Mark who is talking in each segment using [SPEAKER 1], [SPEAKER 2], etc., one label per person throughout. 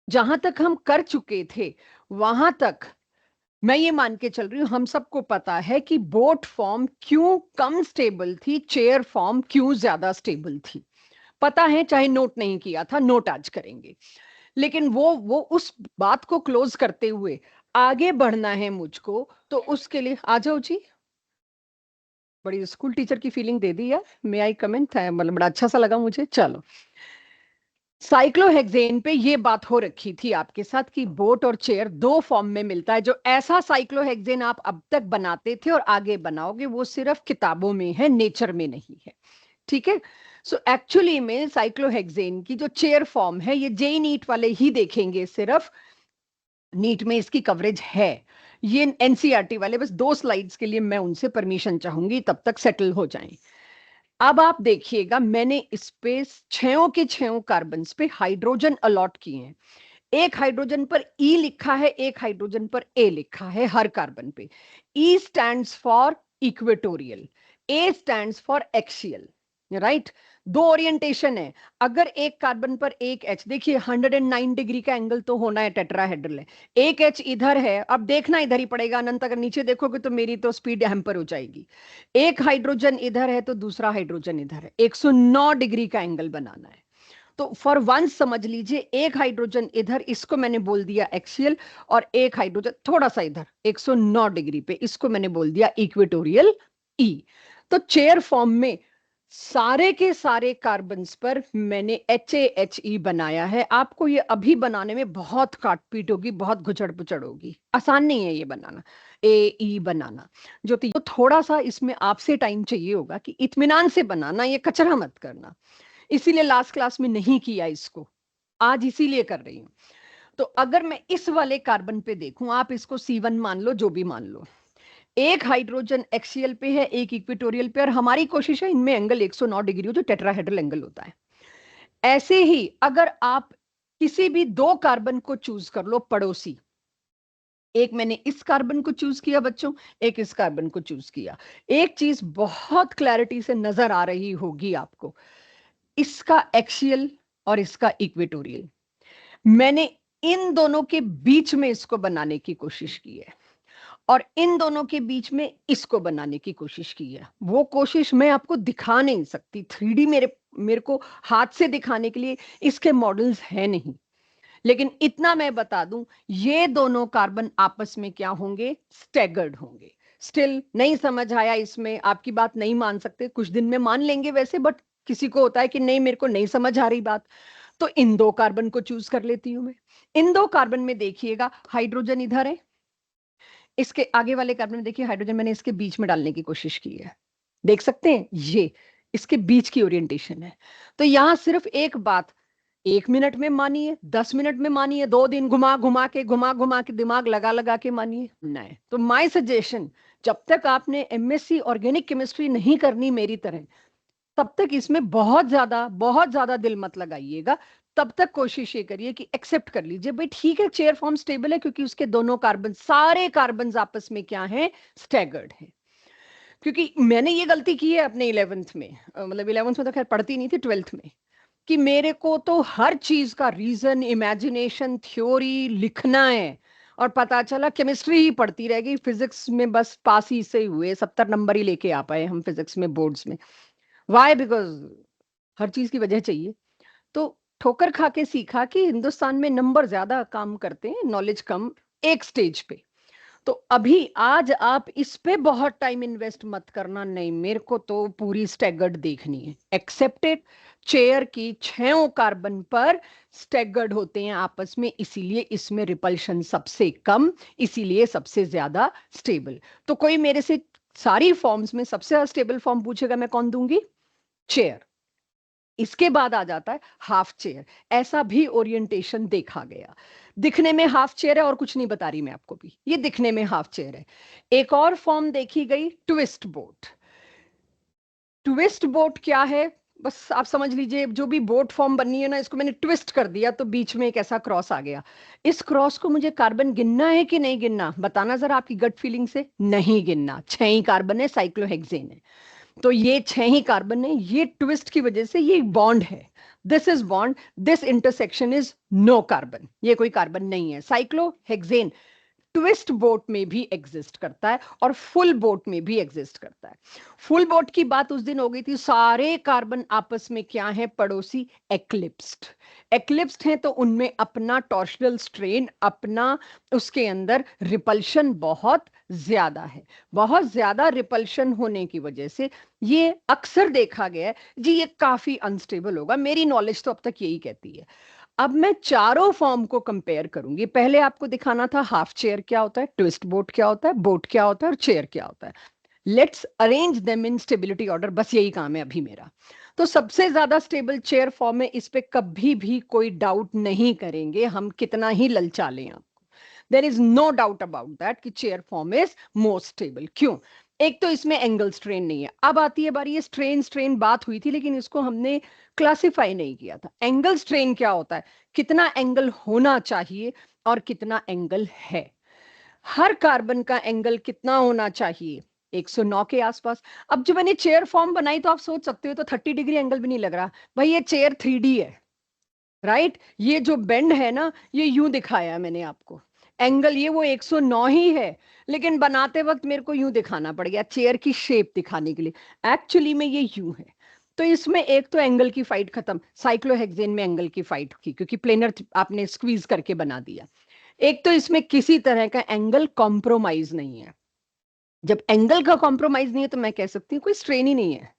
[SPEAKER 1] जहां तक हम कर चुके थे वहां तक मैं ये मान के चल रही हूँ, हम सबको पता है कि बोट फॉर्म क्यों कम स्टेबल थी, चेयर फॉर्म क्यों ज्यादा स्टेबल थी। पता है, चाहे नोट नहीं किया था, नोट आज करेंगे। लेकिन वो उस बात को क्लोज करते हुए आगे बढ़ना है मुझको, तो उसके लिए आ जाओ जी। बड़ी स्कूल टीचर की फीलिंग दे दी यार। मे आई कमेंट है, मतलब बड़ा अच्छा सा लगा मुझे। चलो, साइक्लोहेक्सेन पे ये बात हो रखी थी आपके साथ कि बोट और चेयर दो फॉर्म में मिलता है। जो ऐसा साइक्लोहेक्सेन आप अब तक बनाते थे और आगे बनाओगे, वो सिर्फ किताबों में है, नेचर में नहीं है। ठीक है। सो एक्चुअली में साइक्लोहेक्सेन की जो चेयर फॉर्म है, ये जेई नीट वाले ही देखेंगे, सिर्फ नीट में इसकी कवरेज है। ये एनसीईआरटी वाले बस 2 स्लाइड्स के लिए मैं उनसे परमिशन चाहूंगी, तब तक सेटल हो जाएं। अब आप देखिएगा, मैंने इस पे छयों के छयों कार्बन पे हाइड्रोजन अलॉट किए हैं। एक हाइड्रोजन पर ई लिखा है, एक हाइड्रोजन पर ए लिखा है हर कार्बन पे। ई stands for equatorial, A stands for axial, right. दो ओरिएंटेशन है। अगर एक कार्बन पर एक एच, देखिए 109 डिग्री का एंगल तो होना है, टेट्राहेड्रल है। एक एच इधर है, अब देखना इधर ही पड़ेगा अनंत, अगर नीचे देखोगे तो मेरी तो स्पीड हैम्पर हो जाएगी। एक हाइड्रोजन इधर है तो दूसरा हाइड्रोजन इधर है, 109 डिग्री का एंगल बनाना है। तो फॉर वंस समझ लीजिए, एक हाइड्रोजन इधर, इसको मैंने बोल दिया एक्सियल, और एक हाइड्रोजन थोड़ा सा इधर 109 डिग्री पे, इसको मैंने बोल दिया इक्वेटोरियल ई। तो चेयर फॉर्म में सारे के सारे कार्बन्स पर मैंने HAHE बनाया है। आपको ये अभी बनाने में बहुत काटपीट होगी, बहुत घुचड़ पुचड़ होगी, आसान नहीं है ये बनाना, AE बनाना। जो तो थोड़ा सा इसमें आपसे टाइम चाहिए होगा कि इत्मीनान से बनाना, ये कचरा मत करना। इसीलिए लास्ट क्लास में नहीं किया इसको, आज इसीलिए कर रही हूं। तो अगर मैं इस वाले कार्बन पे देखूं, आप इसको C1 मान लो, जो भी मान लो, एक हाइड्रोजन एक्सियल पे है, एक इक्वेटोरियल पे, और हमारी कोशिश है इनमें एंगल 109 डिग्री हो, जो टेट्राहेड्रल एंगल होता है। ऐसे ही अगर आप किसी भी दो कार्बन को चूज कर लो पड़ोसी, एक मैंने इस कार्बन को चूज किया बच्चों, एक इस कार्बन को चूज किया, एक चीज बहुत क्लैरिटी से नजर आ रही होगी आपको, इसका एक्सियल और इसका इक्वेटोरियल, मैंने इन दोनों के बीच में इसको बनाने की कोशिश की है, और इन दोनों के बीच में इसको बनाने की कोशिश की है। वो कोशिश मैं आपको दिखा नहीं सकती, 3D मेरे को हाथ से दिखाने के लिए इसके मॉडल्स है नहीं। लेकिन इतना मैं बता दूं, ये दोनों कार्बन आपस में क्या होंगे, स्टैगर्ड होंगे। स्टिल नहीं समझ आया इसमें, आपकी बात नहीं मान सकते, कुछ दिन में मान लेंगे वैसे, बट किसी को होता है कि नहीं मेरे को नहीं समझ आ रही बात, तो इन दो कार्बन को चूज कर लेती हूं मैं। इन दो कार्बन में देखिएगा, हाइड्रोजन इधर है, इसके आगे वाले कार्बन में देखिए हाइड्रोजन मैंने इसके बीच में डालने की कोशिश की है। देख सकते हैं, ये इसके बीच की ओरिएंटेशन है। तो यहां सिर्फ एक बात 1 मिनट में मानिए, 10 मिनट में मानिए, 2 दिन घुमा घुमा के दिमाग लगा लगा के मानिए, नहीं तो माय सजेशन, जब तक आपने MSc ऑर्गेनिक केमिस्ट्री नहीं करनी मेरी तरह, तब तक इसमें बहुत ज्यादा दिल मत लगाइएगा। तब तक कोशिश ये करिए कि एक्सेप्ट कर लीजिए भाई ठीक है, चेयर फॉर्म स्टेबल है, क्योंकि उसके दोनों कार्बन, सारे कार्बन आपस में क्या है, स्टैगर्ड है। क्योंकि मैंने ये गलती की है अपने 11th में, मतलब 11th में तो खैर पढ़ती नहीं थी, 12th में, कि मेरे को तो हर चीज का रीजन, इमेजिनेशन, थ्योरी लिखना है, और पता चला केमिस्ट्री ही पढ़ती रह गई, फिजिक्स में बस पास ही से हुए, 70 नंबर ही लेके आ पाए हम फिजिक्स में बोर्ड्स में। वाई? बिकॉज हर चीज की वजह चाहिए। तो ठोकर खा के सीखा कि हिंदुस्तान में नंबर ज्यादा काम करते हैं, नॉलेज कम, एक स्टेज पे। तो अभी आज आप इस पे बहुत टाइम इन्वेस्ट मत करना, नहीं मेरे को तो पूरी स्टैगर्ड देखनी है, एक्सेप्टेड। चेयर की छयों कार्बन पर स्टैगर्ड होते हैं आपस में, इसीलिए इसमें रिपल्शन सबसे कम, इसीलिए सबसे ज्यादा स्टेबल। तो कोई मेरे से सारी फॉर्म्स में सबसे ज्यादा स्टेबल फॉर्म पूछेगा, मैं कौन दूंगी, चेयर। इसके बाद आ जाता है हाफ चेयर, ऐसा भी ओरिएंटेशन देखा गया। दिखने में हाफ चेयर है, और कुछ नहीं बता रही मैं आपको भी, ये दिखने में हाफ चेयर है। एक और फॉर्म देखी गई, ट्विस्ट बोट। ट्विस्ट बोट क्या है, बस आप समझ लीजिए, जो भी बोट फॉर्म बननी है ना, इसको मैंने ट्विस्ट कर दिया तो बीच में एक ऐसा क्रॉस आ गया। इस क्रॉस को मुझे कार्बन गिनना है कि नहीं गिनना, बताना जरा आपकी गट फीलिंग से। नहीं गिनना, 6 ही कार्बन है, साइक्लोहेक्सेन है, तो ये 6 ही कार्बन है, ये ट्विस्ट की वजह से ये बॉन्ड है, this is bond, this intersection is no carbon, ये कोई कार्बन नहीं है। साइक्लोहेक्सेन ट्विस्ट बोट में भी एग्जिस्ट करता है और फुल बोट में भी एग्जिस्ट करता है। फुल बोट की बात उस दिन हो गई थी, सारे कार्बन आपस में क्या है, पड़ोसी, एक्लिप्स्ड। एक्लिप्स्ड हैं तो उनमें अपना टॉर्शनल स्ट्रेन, अपना उसके अंदर रिपल्शन बहुत ज्यादा है। बहुत ज्यादा रिपल्शन होने की वजह से ये अक्सर देखा गया है जी, ये काफी अनस्टेबल होगा। मेरी नॉलेज तो अब तक यही कहती है। अब मैं चारों फॉर्म को कंपेयर करूंगी। पहले आपको दिखाना था हाफ चेयर क्या होता है, ट्विस्ट बोट क्या होता है, बोट क्या होता है और चेयर क्या होता है। Let's arrange them in stability order, बस यही काम है अभी मेरा। तो सबसे ज्यादा स्टेबल चेयर फॉर्म है, इस पे कभी भी कोई डाउट नहीं करेंगे हम, कितना ही ललचा लें आपको। There is no doubt about that कि chair form is most stable. क्यों? एक तो इसमें एंगल स्ट्रेन नहीं है। अब आती है बारी, ये स्ट्रेन स्ट्रेन बात हुई थी लेकिन इसको हमने क्लासिफाई नहीं किया था। एंगल स्ट्रेन क्या होता है, कितना एंगल होना चाहिए और कितना एंगल है। हर कार्बन का एंगल कितना होना चाहिए, 109 के आसपास। अब जो मैंने चेयर फॉर्म बनाई तो आप सोच सकते हो तो 30 डिग्री एंगल भी नहीं लग रहा भाई, ये चेयर 3D है, राइट। ये जो बेंड है ना, ये यूं दिखाया है मैंने आपको, एंगल ये वो 109 ही है, लेकिन बनाते वक्त मेरे को यूं दिखाना पड़ गया चेयर की शेप दिखाने के लिए। एक्चुअली में ये यूं है। तो इसमें एक तो एंगल की फाइट खत्म, साइक्लोहेक्सेन में एंगल की फाइट की क्योंकि प्लेनर आपने स्क्वीज करके बना दिया। एक तो इसमें किसी तरह का एंगल कॉम्प्रोमाइज नहीं है। जब एंगल का कॉम्प्रोमाइज नहीं है तो मैं कह सकती हूँ कोई स्ट्रेन ही नहीं है,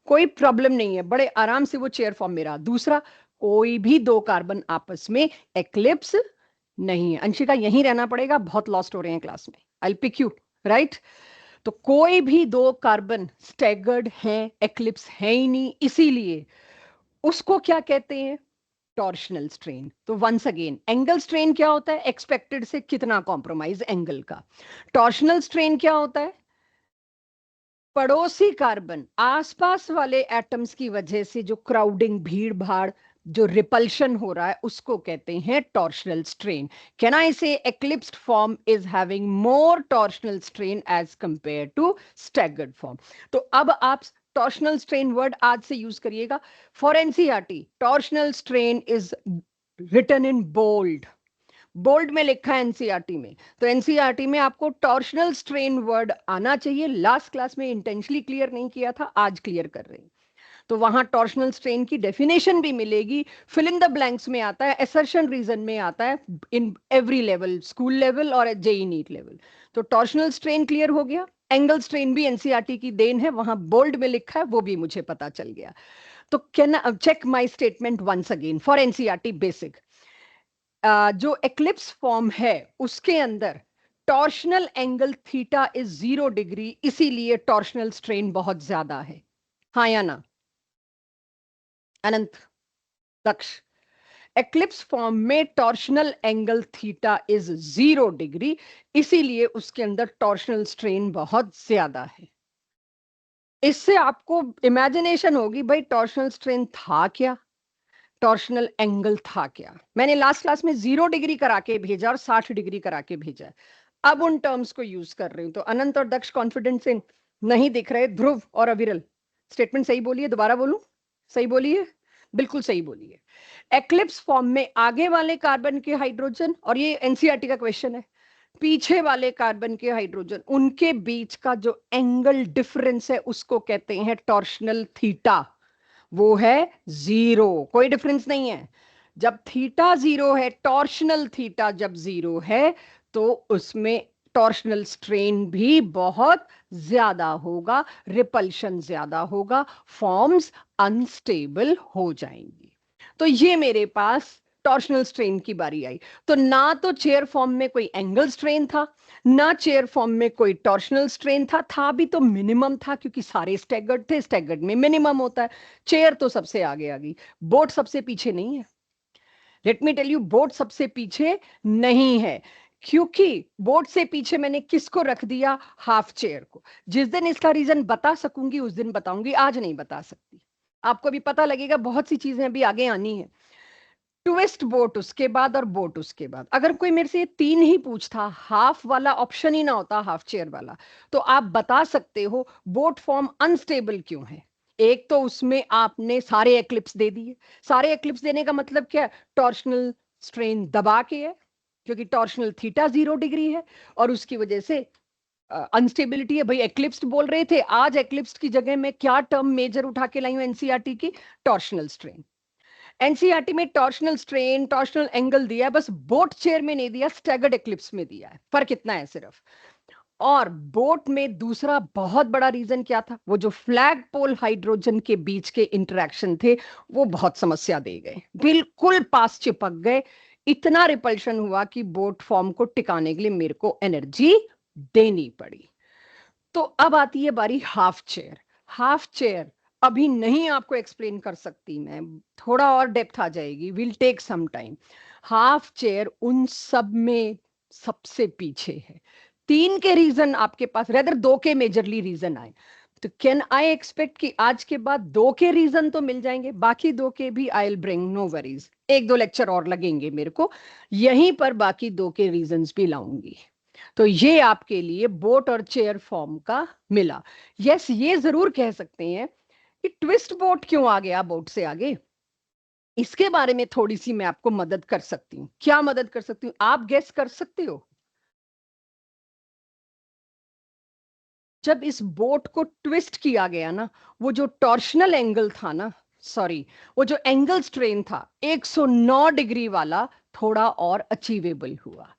[SPEAKER 1] कोई प्रॉब्लम नहीं है, बड़े आराम से वो चेयर फॉर्म में रहा। दूसरा, कोई भी दो कार्बन आपस में एक्लिप्स नहीं है। अंशिका यहीं रहना पड़ेगा, बहुत लॉस्ट हो रहे हैं क्लास में, I will pick you, right. तो कोई भी दो कार्बन स्टैगर्ड हैं, एक्लिप्स है ही नहीं, इसीलिए उसको क्या कहते हैं, टॉर्शनल स्ट्रेन। तो वंस अगेन, एंगल स्ट्रेन क्या होता है, एक्सपेक्टेड से कितना कॉम्प्रोमाइज एंगल का। टॉर्शनल स्ट्रेन क्या होता है, पड़ोसी कार्बन आसपास वाले एटम्स की वजह से जो क्राउडिंग, भीड़ भाड़, जो रिपल्शन हो रहा है, उसको कहते हैं torsional strain. Can I say eclipsed form is having more torsional strain as compare to staggered form. तो अब आप टॉर्शनल स्ट्रेन वर्ड आज से यूज करिएगा for NCERT. Torsional strain is written in bold, bold में लिखा है एनसीईआरटी में। तो एनसीईआरटी में आपको टॉर्शनल स्ट्रेन वर्ड आना चाहिए। लास्ट क्लास में इंटेंशनली क्लियर नहीं किया था, आज क्लियर कर रहे हैं। तो वहां टॉर्शनल स्ट्रेन की डेफिनेशन भी मिलेगी, फिल इन द ब्लैंक्स में आता है, असर्शन रीजन में आता है, in every level, school level और जेई नीट लेवल। तो टॉर्शनल स्ट्रेन क्लियर हो गया। एंगल स्ट्रेन भी एनसीईआरटी की देन है, वहां बोल्ड में लिखा है, वो भी मुझे पता चल गया। तो can check my statement once again for NCERT basic. जो एक्लिप्स फॉर्म है उसके अंदर torsional angle theta is 0 degree, इसीलिए टॉर्शनल स्ट्रेन बहुत ज्यादा है। हाँ या ना अनंत, दक्ष? एक्लिप्स फॉर्म में torsional angle theta is 0 degree, इसीलिए उसके अंदर टॉर्शनल स्ट्रेन बहुत ज्यादा है। इससे आपको इमेजिनेशन होगी भाई टॉर्शनल स्ट्रेन था क्या, टॉर्शनल एंगल था क्या। मैंने लास्ट क्लास में 0 डिग्री करा के भेजा और 60 डिग्री करा के भेजा, अब उन टर्म्स को यूज कर रही हूं। तो अनंत और दक्ष कॉन्फिडेंस से नहीं दिख रहे, ध्रुव और अविरल स्टेटमेंट सही बोलिए, दोबारा बोलूं, सही बोलिए, बिल्कुल सही बोलिए। एक्लिप्स फॉर्म में आगे वाले कार्बन के हाइड्रोजन, और ये एनसीईआरटी का क्वेश्चन है, पीछे वाले कार्बन के हाइड्रोजन, उनके बीच का जो एंगल डिफरेंस है उसको कहते हैं टॉर्शनल थीटा। वो है 0, कोई डिफरेंस नहीं है। जब थीटा 0 है, टॉर्शनल थीटा जब 0 है, तो उसमें टॉर्शनल स्ट्रेन भी बहुत ज्यादा होगा, रिपल्शन ज्यादा होगा, फॉर्म्स अनस्टेबल हो जाएंगी। तो ये मेरे पास टॉर्शनल स्ट्रेन की बारी आई। तो ना तो चेयर फॉर्म में कोई एंगल स्ट्रेन था, ना चेयर फॉर्म में कोई टॉर्शनल स्ट्रेन था भी तो मिनिमम था क्योंकि सारे स्टैगर्ड थे, स्टैगर्ड में मिनिमम होता है। चेयर तो सबसे आगे आ गई, बोट सबसे पीछे नहीं है। Let me tell you, boat सबसे पीछे नहीं है क्योंकि बोट से पीछे मैंने किसको रख दिया, हाफ चेयर को। जिस दिन इसका रीजन बता सकूंगी उस दिन बताऊंगी, आज नहीं बता सकती। आपको भी पता लगेगा, बहुत सी चीजें अभी आगे आनी है। ट्विस्ट बोट उसके बाद और बोट उसके बाद। अगर कोई मेरे से ये तीन ही पूछता, हाफ वाला ऑप्शन ही ना होता, हाफ चेयर वाला, तो आप बता सकते हो बोट फॉर्म अनस्टेबल क्यों है। एक तो उसमें आपने सारे एक्लिप्स दे दिए। सारे एक्लिप्स देने का मतलब क्या है? टॉर्शनल स्ट्रेन दबा के है, क्योंकि टॉर्शनल थीटा 0 डिग्री है और उसकी वजह से अनस्टेबिलिटी है। भाई एक्लिप्स बोल रहे थे, आज एक्लिप्स की जगह मैं क्या टर्म मेजर उठा के लाई हूं एनसीईआरटी की? Torsional strain. एनसीईआरटी में टॉर्शनल स्ट्रेन, टॉर्शनल एंगल दिया है, बस बोट चेयर में नहीं दिया, स्टैगर्ड एक्लिप्स में दिया है। फर्क इतना है सिर्फ। और बोट में दूसरा बहुत बड़ा रीजन क्या था? वो जो फ्लैग पोल हाइड्रोजन के बीच के इंटरेक्शन थे, वो बहुत समस्या दे गए, बिल्कुल पास चिपक गए। इतना रिपल्शन हुआ कि बोट फॉर्म को टिकाने के लिए मेरे को एनर्जी देनी पड़ी। तो अब आती है बारी हाफ चेयर। हाफ चेयर अभी नहीं आपको एक्सप्लेन कर सकती मैं, थोड़ा और डेप्थ आ जाएगी, will take some time. Half chair उन सब में सबसे पीछे है। 3 के रीजन आपके पास, रेदर 2 के मेजरली रीजन आए, तो कैन आई एक्सपेक्ट कि आज के बाद 2 के रीजन तो मिल जाएंगे, बाकी 2 के भी I will bring, no worries. 1-2 lecture और लगेंगे मेरे को, यहीं पर बाकी 2 के रीजंस भी लाऊंगी। तो ये आपके लिए बोट और चेयर फॉर्म का मिला। यस, ये जरूर कह सकते हैं कि ट्विस्ट बोट क्यों आ गया बोट से आगे। इसके बारे में थोड़ी सी मैं आपको मदद कर सकती हूँ। क्या मदद कर सकती हूँ, आप गेस कर सकते हो? जब इस बोट को ट्विस्ट किया गया ना, वो जो टॉर्शनल एंगल था ना, सॉरी, वो जो एंगल स्ट्रेन था 109 डिग्री वाला, थोड़ा और अचीवेबल हुआ।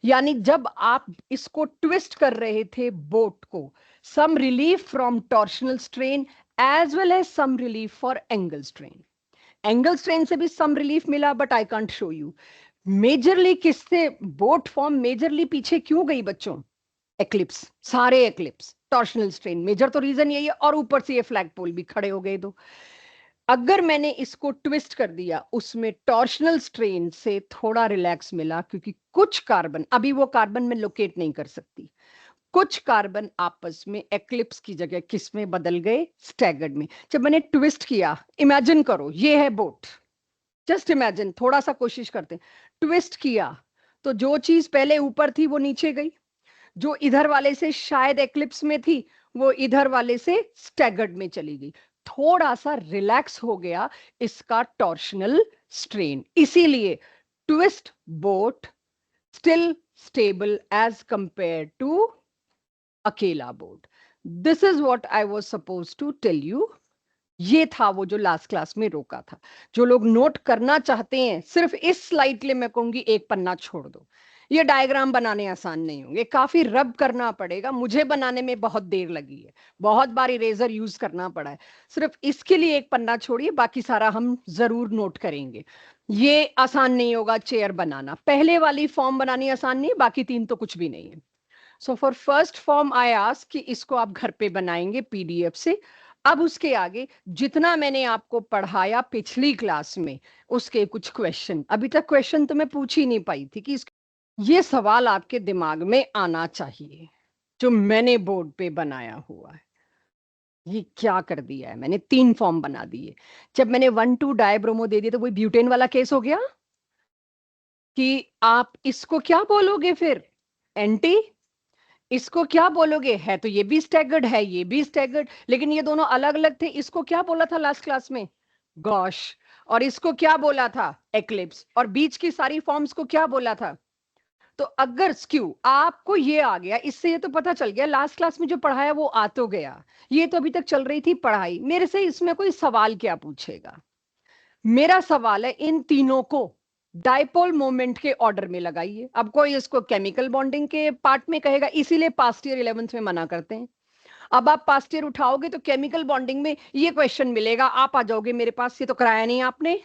[SPEAKER 1] यानी जब आप इसको ट्विस्ट कर रहे थे बोट को, some relief from torsional strain as well as some relief for angle strain. Angle strain से भी सम रिलीफ मिला, but I can't show you. Majorly किससे बोट फॉर्म मेजरली पीछे क्यों गई बच्चों? एक्लिप्स, सारे एक्लिप्स, टॉर्शनल स्ट्रेन मेजर तो रीजन यही है, और ऊपर से ये फ्लैग पोल भी खड़े हो गए। दो, अगर मैंने इसको ट्विस्ट कर दिया, उसमें टॉर्शनल स्ट्रेन से थोड़ा रिलैक्स मिला, क्योंकि कुछ कार्बन, अभी वो कार्बन में लोकेट नहीं कर सकती, कुछ कार्बन आपस में एक्लिप्स की जगह किस में बदल गए? स्टैगर्ड में। जब मैंने ट्विस्ट किया, इमेजिन करो ये है बोट, जस्ट इमेजिन, थोड़ा सा कोशिश करते हैं। ट्विस्ट किया तो जो चीज पहले ऊपर थी वो नीचे गई, जो इधर वाले से शायद एक्लिप्स में थी वो इधर वाले से स्टैगर्ड में चली गई। थोड़ा सा रिलैक्स हो गया इसका टॉर्शनल स्ट्रेन, इसीलिए twist boat still stable as compare to अकेला boat. This is what I was suppose to tell you. ये था वो जो लास्ट क्लास में रोका था। जो लोग नोट करना चाहते हैं, सिर्फ इस स्लाइड के लिए मैं कहूंगी एक पन्ना छोड़ दो। ये डायग्राम बनाने आसान नहीं होंगे, काफी रब करना पड़ेगा, मुझे बनाने में बहुत देर लगी है, बहुत बार इरेजर यूज करना पड़ा है। सिर्फ इसके लिए एक पन्ना छोड़िए, बाकी सारा हम जरूर नोट करेंगे। ये आसान नहीं होगा चेयर बनाना, पहले वाली फॉर्म बनानी आसान नहीं है, बाकी 3 तो कुछ भी नहीं है। So for first form I ask कि इसको आप घर पे बनाएंगे पीडीएफ से। अब उसके आगे जितना मैंने आपको पढ़ाया पिछली क्लास में, उसके कुछ क्वेश्चन, अभी तक क्वेश्चन तो मैं पूछ ही नहीं पाई थी कि ये सवाल आपके दिमाग में आना चाहिए जो मैंने बोर्ड पे बनाया हुआ है। ये क्या कर दिया है मैंने, 3 फॉर्म बना दिए। जब मैंने 1,2 डायब्रोमो दे दिया तो वही ब्यूटेन वाला केस हो गया कि आप इसको क्या बोलोगे फिर? एंटी। इसको क्या बोलोगे? है तो ये भी स्टैगर्ड है, ये भी स्टैगर्ड, लेकिन ये दोनों अलग अलग थे। इसको क्या बोला था लास्ट क्लास में? गॉश। और इसको क्या बोला था? एक्लिप्स। और बीच की सारी फॉर्म्स को क्या बोला था? तो अगर स्क्यू आपको ये आ गया, इससे ये तो पता चल गया लास्ट क्लास में जो पढ़ाया वो आ तो गया, ये तो अभी तक चल रही थी पढ़ाई, मेरे से इसमें कोई सवाल क्या पूछेगा? मेरा सवाल है इन तीनों को डाइपोल मोमेंट के ऑर्डर में लगाइए। अब कोई इसको केमिकल बॉन्डिंग के पार्ट में कहेगा, इसीलिए पास्ट ईयर 11th में मना करते हैं। अब आप पास्ट ईयर उठाओगे तो केमिकल बॉन्डिंग में ये क्वेश्चन मिलेगा, आप आ जाओगे मेरे पास, ये तो कराया नहीं आपने,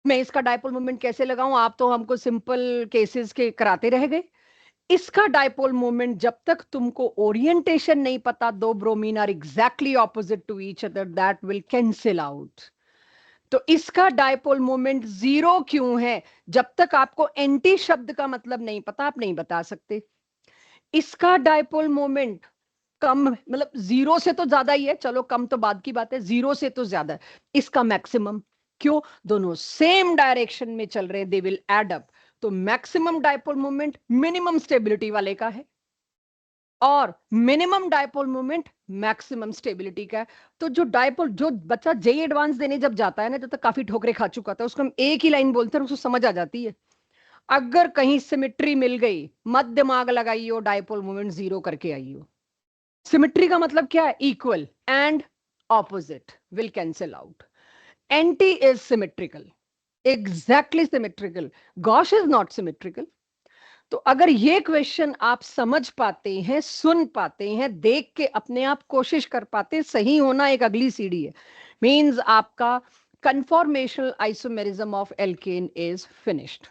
[SPEAKER 1] मैं इसका डाइपोल मोमेंट कैसे लगाऊं? आप तो हमको सिंपल केसेस के कराते रह गए। इसका डाइपोल मोमेंट जब तक तुमको ओरिएंटेशन नहीं पता, दो bromine are exactly opposite to each other, that will cancel out. तो इसका डाइपोल मोमेंट 0 क्यों है? जब तक आपको एंटी शब्द का मतलब नहीं पता, आप नहीं बता सकते। इसका डाइपोल मोमेंट कम, मतलब 0 से तो ज्यादा ही है, चलो कम तो बाद की बात है, 0 से तो ज्यादा है। इसका मैक्सिमम, क्यों? दोनों सेम डायरेक्शन में चल रहे हैं, दे विल एड अप। तो maximum dipole moment minimum stability वाले का है। और minimum dipole moment maximum stability का है। तो जो डायपोल, जो बच्चा जेई एडवांस देने जब जाता है ना, जब तक काफी ठोकरे खा चुका था, उसको हम एक ही लाइन बोलते हैं, उसको समझ आ जाती है। अगर कहीं सिमेट्री मिल गई, मत दिमाग लगाइयो, डायपोल मोमेंट 0 करके आइयो। सिमेट्री का मतलब क्या है? Equal and opposite will cancel out. Anti is symmetrical, exactly symmetrical, gosh is not symmetrical. तो अगर ये क्वेश्चन आप समझ पाते हैं, सुन पाते हैं, देख के अपने आप कोशिश कर पाते हैं, सही होना एक अगली सीढ़ी है। मींस आपका conformational isomerism of alkane is finished.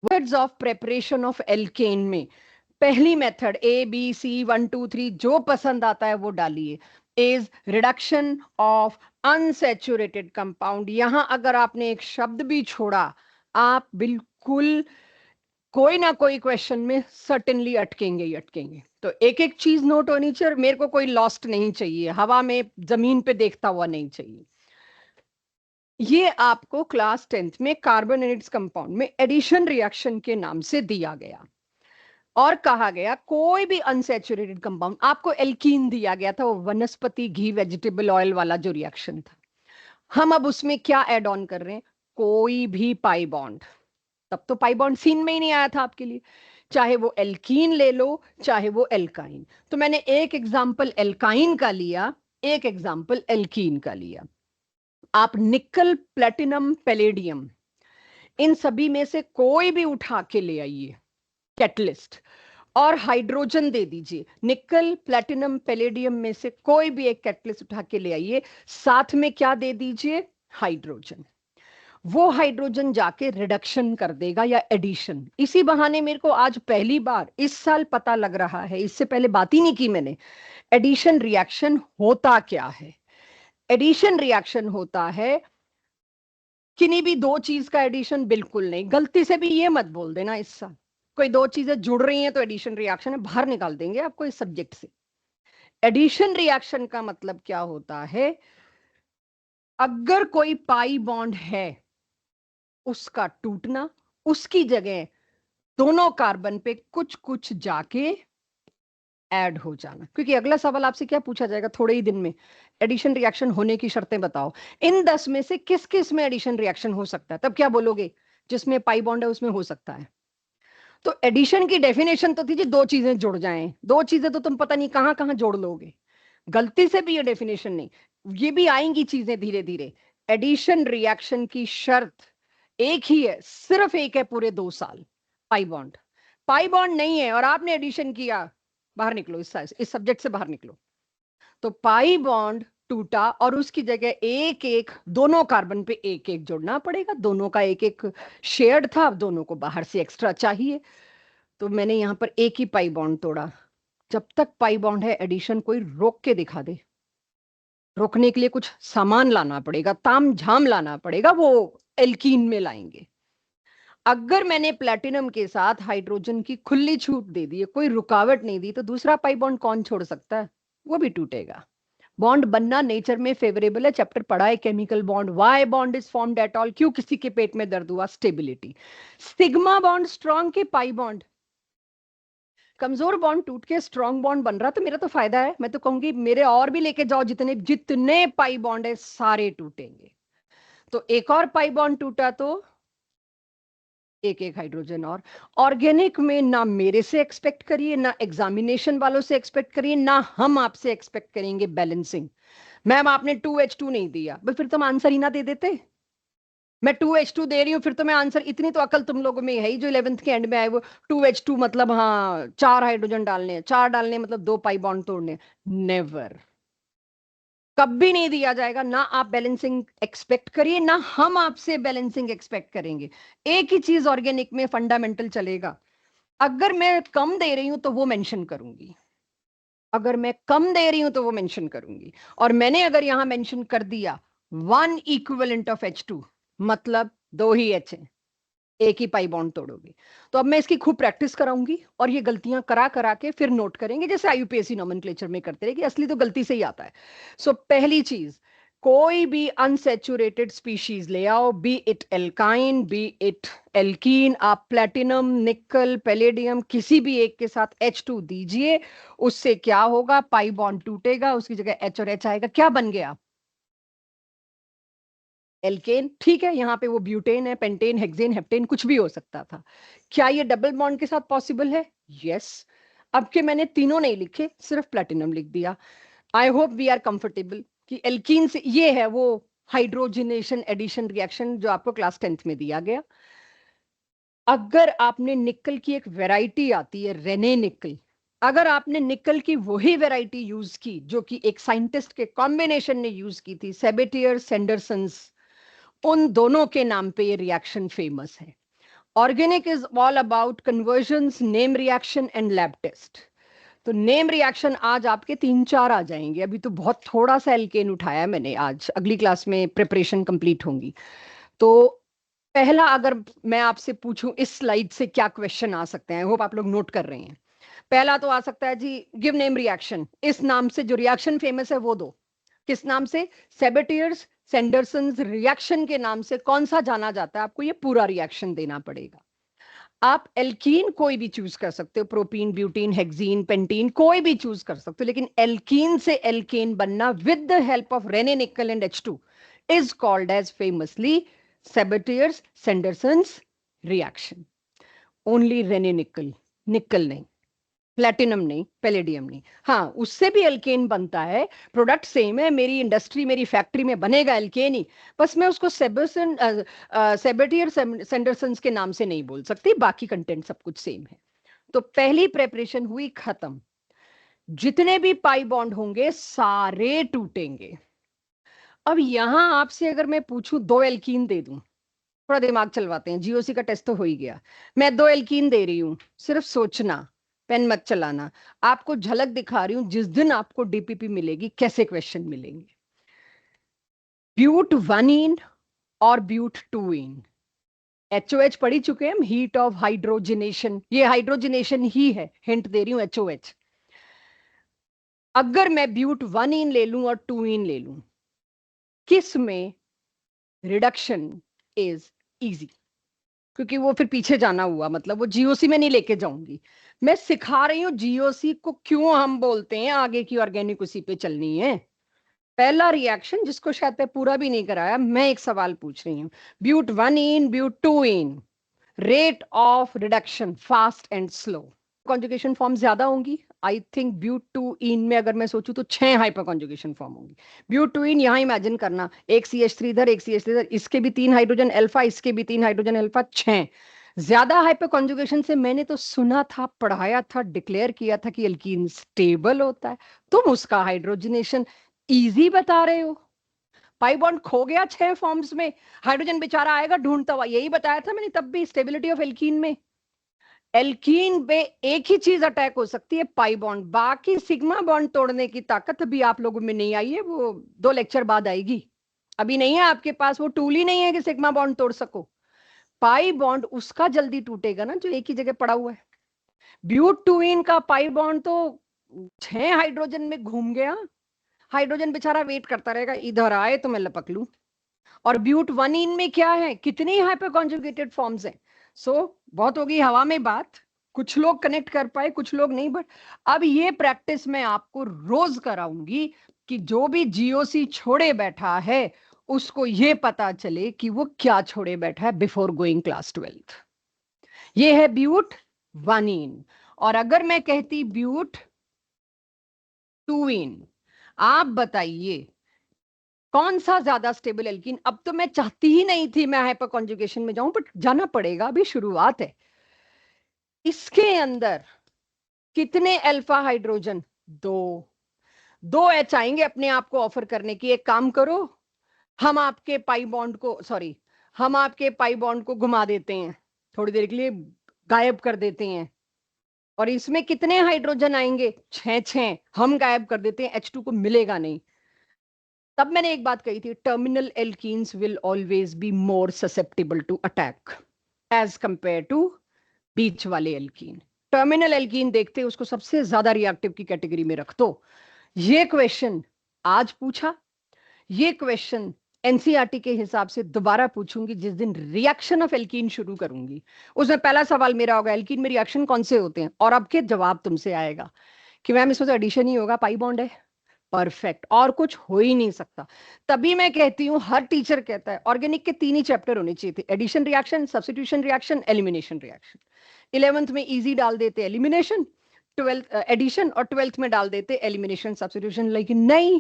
[SPEAKER 1] Methods of preparation of alkane में पहली मेथड ABC 1 2 3 जो पसंद आता है वो डालिए, is reduction of unsaturated compound. यहां अगर आपने एक शब्द भी छोड़ा, आप बिल्कुल कोई ना कोई क्वेश्चन में सर्टेनली अटकेंगे ही अटकेंगे। तो एक एक चीज नोट होनी चाहिए, और मेरे को कोई लॉस्ट नहीं चाहिए, हवा में जमीन पे देखता हुआ नहीं चाहिए। ये आपको क्लास 10th में कार्बोनेटेड कंपाउंड में एडिशन रिएक्शन के नाम से दिया गया, और कहा गया कोई भी अनसैचुरेटेड कंपाउंड, आपको एल्कीन दिया गया था, वो वनस्पति घी वेजिटेबल ऑयल वाला जो रिएक्शन था। हम अब उसमें क्या ऐड ऑन कर रहे हैं? कोई भी पाई बॉन्ड। तब तो पाई बॉन्ड सीन में ही नहीं आया था आपके लिए, चाहे वो एल्कीन ले लो, चाहे वो एल्काइन। तो मैंने एक एग्जाम्पल एल्काइन का लिया, एक एग्जाम्पल एल्कीन का लिया। आप निकल, प्लेटिनम, पैलेडियम, इन सभी में से कोई भी उठा के ले आइए कैटलिस्ट, और हाइड्रोजन दे दीजिए। निकल, प्लेटिनम, पैलेडियम में से कोई भी एक कैटलिस्ट उठा के ले आइए, साथ में क्या दे दीजिए? हाइड्रोजन। वो हाइड्रोजन जाके रिडक्शन कर देगा या एडिशन। इसी बहाने मेरे को आज पहली बार इस साल पता लग रहा है, इससे पहले बात ही नहीं की मैंने, एडिशन रिएक्शन होता क्या है। एडिशन रिएक्शन होता है किन्हीं भी दो चीज का एडिशन, बिल्कुल नहीं। गलती से भी ये मत बोल देना इस साल कोई दो चीजें जुड़ रही हैं तो एडिशन रिएक्शन है, बाहर निकाल देंगे आपको इस सब्जेक्ट से। एडिशन रिएक्शन का मतलब क्या होता है? अगर कोई पाई बॉन्ड है, उसका टूटना, उसकी जगह दोनों कार्बन पे कुछ कुछ जाके ऐड हो जाना। क्योंकि अगला सवाल आपसे क्या पूछा जाएगा थोड़े ही दिन में, एडिशन रिएक्शन होने की शर्तें बताओ। इन 10 में से किस किस में एडिशन रिएक्शन हो सकता है? तब क्या बोलोगे? जिसमें पाई बॉन्ड है उसमें हो सकता है। तो एडिशन की डेफिनेशन तो थी जी दो चीजें जुड़ जाएं। दो चीजें तो तुम पता नहीं कहां कहां जोड़ लोगे, गलती से भी ये डेफिनेशन नहीं। ये भी आएंगी चीजें धीरे धीरे। एडिशन रिएक्शन की शर्त एक ही है, सिर्फ एक है पूरे 2 साल, पाई बॉन्ड। पाई बॉन्ड नहीं है और आपने एडिशन किया, बाहर निकलो, इस सब्जेक्ट से बाहर निकलो। तो पाई बॉन्ड टूटा और उसकी जगह एक एक दोनों कार्बन पे एक एक जोड़ना पड़ेगा। दोनों का एक एक शेयर्ड था, अब दोनों को बाहर से एक्स्ट्रा चाहिए, तो मैंने यहां पर एक ही पाई बॉन्ड तोड़ा। जब तक पाई बॉन्ड है, एडिशन कोई रोक के दिखा दे। रोकने के लिए कुछ सामान लाना पड़ेगा, ताम झाम लाना पड़ेगा, वो एल्कीन में लाएंगे। अगर मैंने प्लेटिनम के साथ हाइड्रोजन की खुली छूट दे दी, कोई रुकावट नहीं दी, तो दूसरा पाई बॉन्ड कौन छोड़ सकता है? वो भी टूटेगा। बॉन्ड बनना नेचर में फेवरेबल है, चैप्टर पढ़ा है chemical bond, why bond is formed at all, क्यों किसी के पेट में दर्द हुआ, स्टेबिलिटी। सिग्मा बॉन्ड स्ट्रॉन्ग के पाई बॉन्ड, कमजोर बॉन्ड टूट के स्ट्रॉन्ग बॉन्ड बन रहा, तो मेरा तो फायदा है। मैं तो कहूंगी मेरे और भी लेके जाओ, जितने जितने पाई बॉन्ड है सारे टूटेंगे। तो एक और पाई बॉन्ड टूटा तो एक एक हाइड्रोजन। और ऑर्गेनिक में ना मेरे से एक्सपेक्ट करिए, ना एग्जामिनेशन वालों से एक्सपेक्ट करिए, ना हम आपसे एक्सपेक्ट करेंगे बैलेंसिंग। मैम आपने 2H2 नहीं दिया, बस फिर तुम आंसर ही ना दे देते। मैं 2H2 दे रही हूँ, फिर तो मैं आंसर, इतनी तो अकल तुम लोगों में है ही जो 11th के एंड में आए। वो 2H2 मतलब हाँ 4 हाइड्रोजन डालने हैं, 4 डालने हैं, मतलब 2 पाई बॉन्ड तोड़ने हैं। नेवर, कभी नहीं दिया जाएगा। ना आप बैलेंसिंग एक्सपेक्ट करिए, ना हम आपसे बैलेंसिंग एक्सपेक्ट करेंगे। एक ही चीज ऑर्गेनिक में फंडामेंटल चलेगा, अगर मैं कम दे रही हूं तो वो मेंशन करूंगी, अगर मैं कम दे रही हूं तो वो मेंशन करूंगी। और मैंने अगर यहां मेंशन कर दिया 1 इक्विवेलेंट ऑफ H2, मतलब 2 ही H है, एक ही पाई बॉन्ड तोड़ोगे। तो अब मैं इसकी खूब प्रैक्टिस कराऊंगी, और ये गलतियां करा करा के फिर नोट करेंगे, जैसे IUPAC नोमेनक्लेचर में करते रहे कि असली तो गलती से ही आता है। सो पहली चीज, कोई भी अनसेचुरेटेड स्पीशीज ले आओ, B it alkyne, B it alkene, आप प्लेटिनम, निकल, पैलेडियम किसी भी एक के साथ H2 दीजिए, उससे क्या होगा, पाई बॉन्ड टूटेगा, उसकी जगह H और H आएगा, क्या बन गया, एल्केन। ठीक है, यहाँ पे वो ब्यूटेन है, पेंटेन, हेक्सेन, हेप्टेन कुछ भी हो सकता था। क्या ये डबल बॉन्ड के साथ पॉसिबल है? यस। अब के मैंने तीनों नहीं लिखे, सिर्फ प्लेटिनम लिख दिया। I hope we are comfortable कि एल्कीन से ये है वो हाइड्रोजनेशन एडिशन रिएक्शन जो आपको क्लास 10th में दिया गया। अगर आपने निकल की एक वैरायटी आती है रेने निकल, अगर आपने निकल की वही वैरायटी यूज की जो कि एक साइंटिस्ट के कॉम्बिनेशन ने यूज की थी, सेबेटियर सैंडरसन्स, उन दोनों के नाम पे ये रिएक्शन फेमस है। Organic is all about conversions, name reaction and lab test. तो नेम रिएक्शन आज आपके 3-4 आ जाएंगे, अभी तो बहुत थोड़ा सा एल्केन उठाया मैंने आज, अगली क्लास में प्रिपरेशन कंप्लीट होंगी। तो पहला, अगर मैं आपसे पूछूं इस स्लाइड से क्या क्वेश्चन आ सकते हैं, होप आप लोग नोट कर रहे हैं। पहला तो आ सकता है जी, गिव नेम रिएक्शन, इस नाम से जो रिएक्शन फेमस है वो दो। किस नाम से? सेबेटियर्स सैंडरसन्स रिएक्शन के नाम से कौन सा जाना जाता है, आपको ये पूरा रिएक्शन देना पड़ेगा। आप एल्कीन कोई भी चूज कर सकते हो, प्रोपीन, ब्यूटीन, हेक्सीन, पेंटीन कोई भी चूज कर सकते हो, लेकिन एल्कीन से एल्केन बनना with the help of Raney nickel and H2 is called as famously Sabatier's Senderens reaction. Only Raney nickel, nickel नहीं, प्लेटिनम नहीं, पैलेडियम नहीं। हाँ, उससे भी एल्केन बनता है, प्रोडक्ट सेम है, मेरी इंडस्ट्री मेरी फैक्ट्री में बनेगा एल्केन ही, बस मैं उसको सेबेटियर सैंडरसन्स के नाम से नहीं बोल सकती, बाकी कंटेंट सब कुछ सेम है। तो पहली प्रेपरेशन हुई खत्म, जितने भी पाई बॉन्ड होंगे सारे टूटेंगे। अब यहां आपसे अगर मैं पूछूं दो एल्कीन दे दूं, थोड़ा दिमाग चलवाते हैं, जीओसी का टेस्ट तो हो ही गया, मैं दो एल्कीन दे रही हूं, सिर्फ सोचना, पेन मत चलाना, आपको झलक दिखा रही हूं, जिस दिन आपको डीपीपी मिलेगी कैसे क्वेश्चन मिलेंगे। ब्यूट 1 इन और ब्यूट 2 इन, HOH पढ़ी चुके हैं हम, हीट ऑफ हाइड्रोजनेशन, ये हाइड्रोजनेशन ही है, हिंट दे रही हूं HOH। अगर मैं ब्यूट 1 इन ले लूं और 2 इन ले लूं, किस में रिडक्शन इज इजी? क्योंकि वो फिर पीछे जाना हुआ, मतलब वो जीओसी में नहीं लेके जाऊंगी, मैं सिखा रही हूँ जीओसी को क्यों हम बोलते हैं, आगे की ऑर्गेनिक उसी पे चलनी है। पहला रिएक्शन जिसको शायद पे पूरा भी नहीं कराया, मैं एक सवाल पूछ रही हूँ, bute 1 ene bute 2 ene, rate of reduction fast and slow, conjugation form ज्यादा होंगी। आई थिंक ब्यूट 2 इन में अगर मैं सोचूं तो 6 हाइपर कॉन्जुगेशन फॉर्म होंगी। ब्यूट 2 इन यहाँ इमेजिन करना, एक CH3 इधर, एक CH3 इधर, इसके भी 3 हाइड्रोजन अल्फा, इसके भी 3 हाइड्रोजन अल्फा, 6 ज्यादा हाइपर कॉन्जुगेशन से मैंने तो सुना था, पढ़ाया था, डिक्लेयर किया था कि एल्कीन स्टेबल होता है, तुम उसका हाइड्रोजनेशन इजी बता रहे हो। पाई बॉन्ड खो गया 6 फॉर्म्स में, हाइड्रोजन बेचारा आएगा ढूंढता हुआ, यही बताया था मैंने तब भी, स्टेबिलिटी ऑफ एल्कीन में। एल्कीन पे एक ही चीज अटैक हो सकती है, पाई बॉन्ड, बाकी सिग्मा बॉन्ड तोड़ने की ताकत भी आप लोगों में नहीं आई है, वो 2 लेक्चर बाद आएगी, अभी नहीं है आपके पास, वो टूल ही नहीं है कि सिग्मा बॉन्ड तोड़ सको। पाई बॉन्ड उसका जल्दी टूटेगा ना जो एक ही जगह पड़ा हुआ है। ब्यूट 2 इन का पाई बॉन्ड तो 6 हाइड्रोजन में घूम गया, हाइड्रोजन बेचारा वेट करता रहेगा इधर आए तो मैं लपक लूं। और ब्यूट 1 इन में क्या है, कितनी हाइपर कॉन्जुगेटेड फॉर्म्स हैं। सो बहुत होगी हवा में बात, कुछ लोग कनेक्ट कर पाए कुछ लोग नहीं, बट अब ये प्रैक्टिस मैं आपको रोज कराऊंगी कि जो भी जीओसी छोड़े बैठा है उसको ये पता चले कि वो क्या छोड़े बैठा है बिफोर गोइंग क्लास 12th। ये है ब्यूट 1 इन, और अगर मैं कहती ब्यूट 2 इन, आप बताइए कौन सा ज्यादा स्टेबल एल्कीन? अब तो मैं चाहती ही नहीं थी मैं हाइपर कॉन्जुगेशन में जाऊं, बट जाना पड़ेगा, अभी शुरुआत है। इसके अंदर कितने अल्फा हाइड्रोजन? 2, 2 H आएंगे अपने आप को ऑफर करने की। एक काम करो, हम आपके पाई बॉन्ड को, सॉरी, हम आपके पाई बॉन्ड को घुमा देते हैं, थोड़ी देर के लिए गायब कर देते हैं, और इसमें कितने हाइड्रोजन आएंगे? 6, हम गायब कर देते हैं, H2 को मिलेगा नहीं। तब मैंने एक बात कही थी, terminal alkenes will always be more susceptible to attack as compare to बीच वाले एल्कीन। टर्मिनल एल्कीन देखते उसको सबसे ज्यादा रिएक्टिव की कैटेगरी में रख दो। ये क्वेश्चन आज पूछा, ये क्वेश्चन एनसीईआरटी के हिसाब से दोबारा पूछूंगी जिस दिन रिएक्शन ऑफ एल्कीन शुरू करूंगी। उसमें पहला सवाल मेरा होगा एल्कीन में रिएक्शन कौन से होते हैं, और अब के जवाब तुमसे आएगा कि मैम इसमें तो एडिशन ही होगा, पाई बॉन्ड है। परफेक्ट, और कुछ हो ही नहीं सकता। तभी मैं कहती हूं, हर टीचर कहता है ऑर्गेनिक के 3 ही चैप्टर होने चाहिए थे, addition reaction, substitution reaction, elimination reaction. 11th में इजी डाल देते एलिमिनेशन, 12th एडिशन, और 12th में डाल देते एलिमिनेशन सब्स्टिट्यूशन। लेकिन नहीं,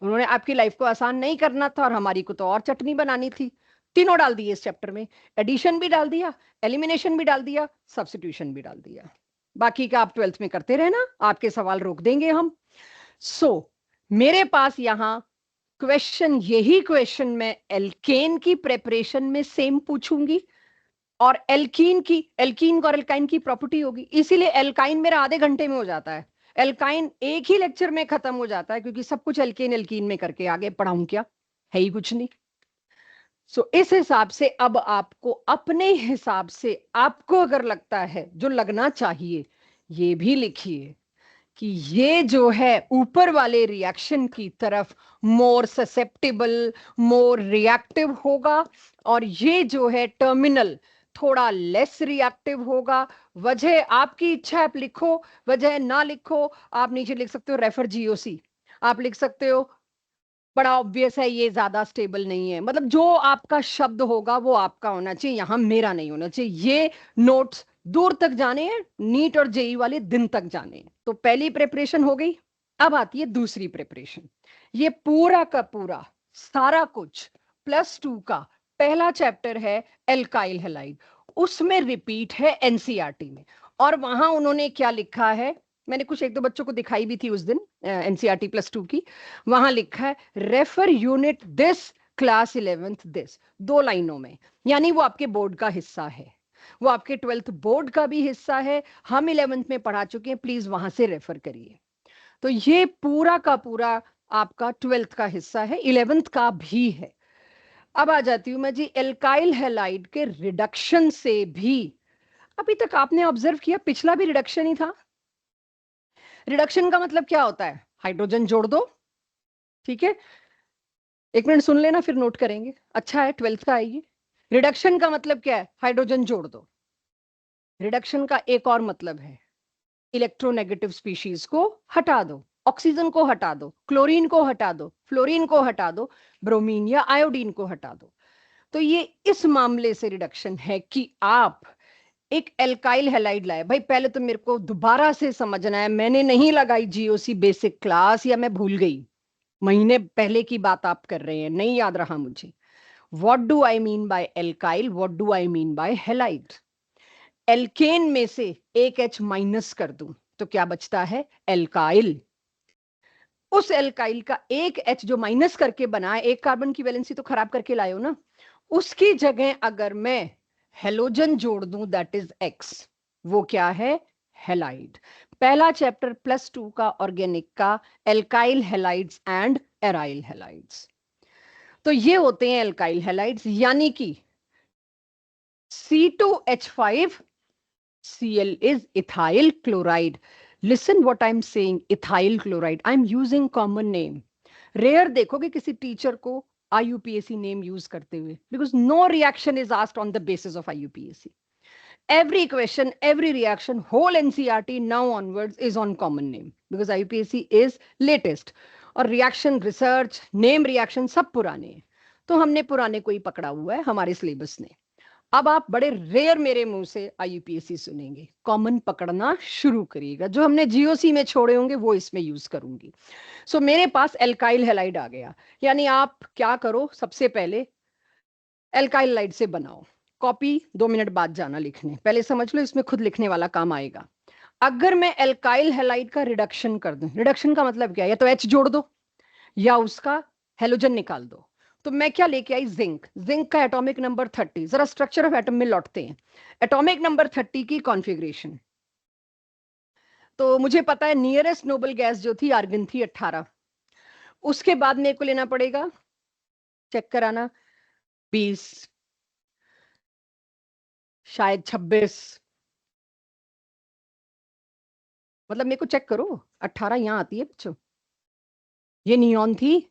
[SPEAKER 1] उन्होंने आपकी लाइफ को आसान नहीं करना था और हमारी को तो और चटनी बनानी थी। तीनों डाल दिए इस चैप्टर में, एडिशन भी डाल दिया, एलिमिनेशन भी डाल दिया, सब्स्टिट्यूशन भी डाल दिया। बाकी का आप 12th में करते रहना, आपके सवाल रोक देंगे हम। मेरे पास यहां क्वेश्चन, यही क्वेश्चन मैं एल्केन की प्रेपरेशन में सेम पूछूंगी, और एल्कीन और एल्काइन की प्रॉपर्टी होगी, इसीलिए एल्काइन मेरा आधे घंटे में हो जाता है, एल्काइन एक ही लेक्चर में खत्म हो जाता है, क्योंकि सब कुछ एल्कीन में करके आगे पढ़ाऊं क्या, है ही कुछ नहीं। इस हिसाब से अब आपको अपने हिसाब से, आपको अगर लगता है जो लगना चाहिए, ये भी लिखिए कि ये जो है ऊपर वाले रिएक्शन की तरफ मोर ससेप्टेबल, मोर रिएक्टिव होगा, और ये जो है टर्मिनल थोड़ा लेस रिएक्टिव होगा। वजह आपकी इच्छा, आप लिखो, वजह ना लिखो, आप नीचे लिख सकते हो रेफर जीओसी, आप लिख सकते हो बड़ा ऑब्वियस है ये ज्यादा स्टेबल नहीं है, मतलब जो आपका शब्द होगा वो आपका होना चाहिए, यहां मेरा नहीं होना चाहिए। ये नोट्स दूर तक जाने हैं, नीट और जेई वाले दिन तक जाने हैं। तो पहली प्रिपरेशन हो गई। अब आती है दूसरी प्रिपरेशन। ये पूरा का पूरा सारा कुछ +2 का पहला चैप्टर है एल्काइल हैलाइड, उसमें रिपीट है एनसीईआरटी में। और वहां उन्होंने क्या लिखा है, मैंने कुछ एक दो बच्चों को दिखाई भी थी उस दिन एनसीईआरटी +2 की। वहां लिखा है refer unit this class 11th this, 2 लाइनों में, यानी वो आपके बोर्ड का हिस्सा है, वो आपके 12th बोर्ड का भी हिस्सा है। हम 11th में पढ़ा चुके हैं, प्लीज वहां से रेफर करिए। तो ये पूरा का पूरा आपका 12th का हिस्सा है, 11th का भी है। अब आ जाती हूं मैं जी एल्काइल हैलाइड के रिडक्शन से भी। अभी तक आपने ऑब्जर्व किया पिछला भी रिडक्शन ही था। रिडक्शन का मतलब क्या होता है, हाइड्रोजन जोड़ दो, ठीक है। एक मिनट सुन लेना फिर नोट करेंगे, अच्छा है 12th का आएगी। रिडक्शन का मतलब क्या है, हाइड्रोजन जोड़ दो। रिडक्शन का एक और मतलब है, इलेक्ट्रोनेगेटिव स्पीशीज को हटा दो, ऑक्सीजन को हटा दो, क्लोरीन को हटा दो, फ्लोरीन को हटा दो, ब्रोमीन या आयोडीन को हटा दो। तो ये इस मामले से रिडक्शन है कि आप एक एल्काइल हैलाइड लाए। भाई पहले तो मेरे को दोबारा से समझना है, मैंने नहीं लगाई जीओसी बेसिक क्लास, या मैं भूल गई, महीने पहले की बात आप कर रहे हैं, नहीं याद रहा मुझे। What do I mean by alkyl, what do I mean by halide. Alkane में से एक H माइनस कर दूं तो क्या बचता है, एल्काइल। उस एल्काइल का एक H जो माइनस करके बना है, एक कार्बन की वैलेंसी तो खराब करके लाए हो ना, उसकी जगह अगर मैं हेलोजन जोड़ दूं, दैट इज X, वो क्या है, हैलाइड। पहला चैप्टर +2 का ऑर्गेनिक का, alkyl halides and aryl halides. तो ये होते हैं एल्काइल हैलाइड्स, यानी कि C2H5 Cl is ethyl chloride. Listen what I'm saying, ethyl chloride. I'm using common name. Rare देखोगे किसी टीचर को IUPAC नेम यूज करते हुए, because no reaction is asked on the basis of IUPAC. Every question, every reaction, whole NCERT now onwards is on common name because IUPAC is latest. और reaction research, name reaction सब पुराने हैं, तो हमने पुराने को ही पकड़ा हुआ है हमारे सिलेबस ने। अब आप बड़े रेयर मेरे मुंह से IUPAC सुनेंगे, कॉमन पकड़ना शुरू करिएगा, जो हमने जीओसी में छोड़े होंगे वो इसमें यूज करूंगी। मेरे पास एल्काइल हैलाइड आ गया, यानी आप क्या करो, सबसे पहले एल्काइल हैलाइड से बनाओ। कॉपी 2 मिनट बाद जाना लिखने, पहले समझ लो, इसमें खुद लिखने वाला काम आएगा। अगर मैं एल्काइल हैलाइड का रिडक्शन कर दूं, रिडक्शन का मतलब क्या है, या तो H जोड़ दो या उसका हेलोजन निकाल दो। तो मैं क्या लेके आई, जिंक। जिंक का एटॉमिक नंबर 30। जरा स्ट्रक्चर ऑफ एटम में लौटते हैं। एटॉमिक नंबर 30 की कॉन्फ़िगरेशन, तो मुझे पता है नियरेस्ट नोबल गैस जो थी आर्गन थी 18। उसके बाद मेरे को लेना पड़ेगा, चेक कराना, 20, शायद 26, मतलब मेरे को चेक करो, 18 यहां आती है बच्चों, ये नियॉन थी,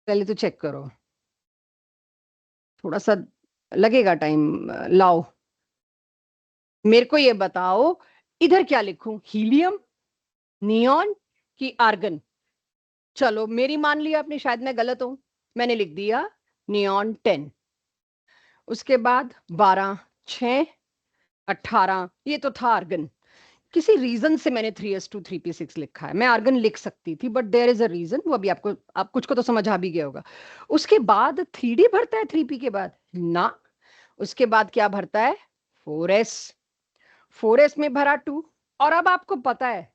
[SPEAKER 1] पहले तो चेक करो, थोड़ा सा लगेगा टाइम। लाओ मेरे को ये बताओ, इधर क्या लिखूं, हीलियम, नियॉन कि आर्गन? चलो मेरी मान लिया आपने, शायद मैं गलत हूं। मैंने लिख दिया नियॉन 10। उसके बाद 12, 6, 18, ये तो था आर्गन। किसी रीजन से मैंने 3s2 3p6 लिखा है। मैं आर्गन लिख सकती थी, but there is a reason, वो अभी आपको, आप कुछ को तो समझ आ भी गया होगा। उसके बाद 3d भरता है 3p के बाद ना। उसके बाद क्या भरता है, 4s। 4s में भरा 2। और अब आपको पता है,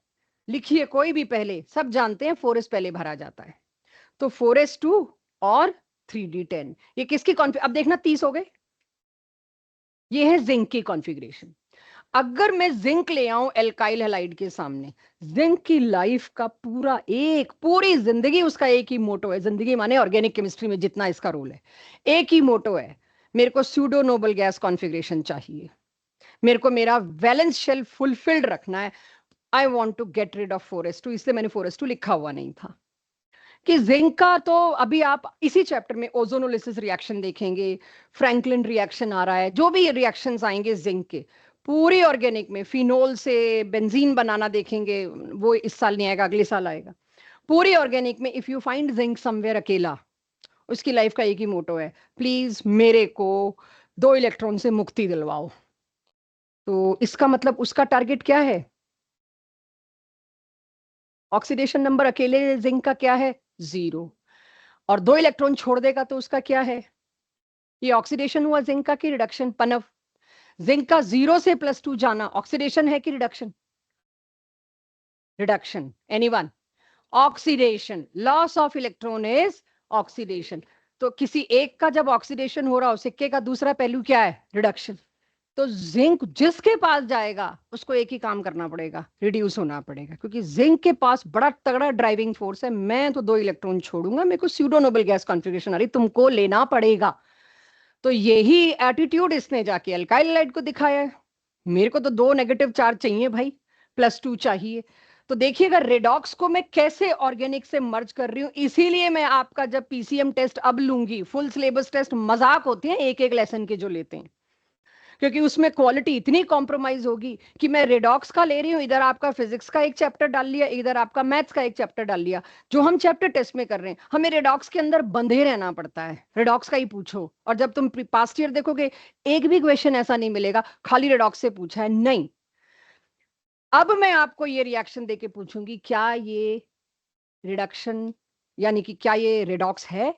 [SPEAKER 1] लिखिए कोई भी पहले, सब जानते हैं 4s पहले भरा जाता है। तो 4s2 और 3d10, ये किसकी कॉन्फ़िग, अब देखना 30 हो गए। ये है जिंक की कॉन्फ़िगरेशन। अगर मैं जिंक ले आऊं एल्काइल हैलाइड के सामने, जिंक की लाइफ का पूरा, एक पूरी जिंदगी उसका एक ही मोटो है, जिंदगी माने ऑर्गेनिक केमिस्ट्री में जितना इसका रोल है, एक ही मोटो है, मेरे को स्यूडो नोबल गैस कॉन्फ़िगरेशन चाहिए, मेरे को मेरा वैलेंस शेल फुलफिल्ड रखना है। I want to get rid of 4s2, इसलिए मैंने 4s2 लिखा हुआ नहीं था। कि जिंक का तो अभी आप इसी चैप्टर में ओजोनोलिसिस रिएक्शन देखेंगे, फ्रैंकलिन रिएक्शन आ रहा है, जो भी रिएक्शंस आएंगे जिंक के, पूरी ऑर्गेनिक में फिनोल से बेंजीन बनाना देखेंगे, वो इस साल नहीं आएगा, अगले साल आएगा। पूरी ऑर्गेनिक में if you find zinc somewhere अकेला, उसकी लाइफ का एक ही मोटो है, प्लीज मेरे को 2 इलेक्ट्रॉन से मुक्ति दिलवाओ। तो इसका मतलब उसका टारगेट क्या है, ऑक्सीडेशन नंबर अकेले जिंक का क्या है, 0। और 2 इलेक्ट्रॉन छोड़ देगा तो उसका क्या है, ये ऑक्सीडेशन हुआ जिंक का कि रिडक्शन, पनव? जिंक का 0 से +2 जाना ऑक्सीडेशन है कि reduction? Reduction. Anyone? Oxidation, loss of electron is oxidation. तो किसी एक का जब ऑक्सीडेशन हो रहा हो, सिक्के का दूसरा पहलू क्या है, रिडक्शन। तो जिंक जिसके पास जाएगा उसको एक ही काम करना पड़ेगा, रिड्यूस होना पड़ेगा, क्योंकि जिंक के पास बड़ा तगड़ा ड्राइविंग फोर्स है। मैं तो 2 इलेक्ट्रॉन छोड़ूंगा, मेरे को स्यूडो नोबल गैस कॉन्फ़िगरेशन आ रही, तुमको लेना पड़ेगा। तो यही एटीट्यूड इसने जाके अल्काइल लाइट को दिखाया है। मेरे को तो 2 नेगेटिव चार्ज चाहिए भाई, +2 चाहिए। तो देखिएगा रेडॉक्स को मैं कैसे ऑर्गेनिक से मर्ज कर रही हूँ। इसीलिए मैं आपका जब पीसीएम टेस्ट अब लूंगी, फुल सिलेबस टेस्ट मजाक होते हैं एक एक लेसन के जो लेते हैं, क्योंकि उसमें क्वालिटी इतनी कॉम्प्रोमाइज होगी कि मैं रेडॉक्स का ले रही हूँ, इधर आपका फिजिक्स का एक चैप्टर डाल लिया, इधर आपका मैथ्स का एक चैप्टर डाल लिया। जो हम चैप्टर टेस्ट में कर रहे हैं, हमें रेडॉक्स के अंदर बंधे रहना पड़ता है, रेडॉक्स का ही पूछो। और जब तुम पास्ट ईयर देखोगे, एक भी क्वेश्चन ऐसा नहीं मिलेगा खाली रेडॉक्स से पूछा है, नहीं। अब मैं आपको ये रिएक्शन देके पूछूंगी, क्या ये रिडक्शन, यानी कि क्या ये रेडॉक्स है?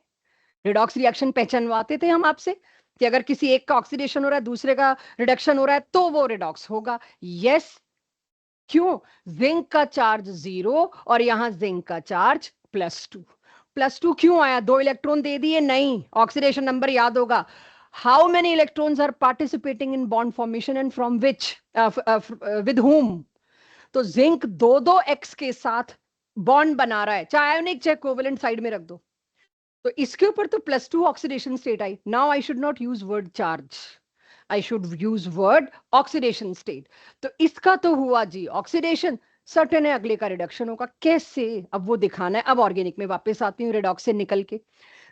[SPEAKER 1] रिडॉक्स रिएक्शन पहचानवाते थे हम आपसे कि अगर किसी एक का ऑक्सीडेशन हो रहा है, दूसरे का रिडक्शन हो रहा है, तो वो रिडॉक्स होगा। यस। क्यों? जिंक का चार्ज 0 और यहां जिंक का चार्ज +2। +2 क्यों आया, 2 इलेक्ट्रॉन दे दिए, नहीं, ऑक्सीडेशन नंबर याद होगा। How many electrons are participating in bond formation and from which, with whom? तो जिंक 2 2 x के साथ बॉन्ड बना रहा है, चाहे आयोनिक चाहे कोवेलेंट, साइड में रख दो। तो इसके ऊपर तो +2 oxidation state I. Now I should not use word charge, I should use word oxidation state. तो इसका तो हुआ जी ऑक्सीडेशन, सर्टेन है अगले का रिडक्शन होगा। कैसे, अब वो दिखाना है। अब ऑर्गेनिक में वापस आती हूँ, रेडॉक्स से निकल के।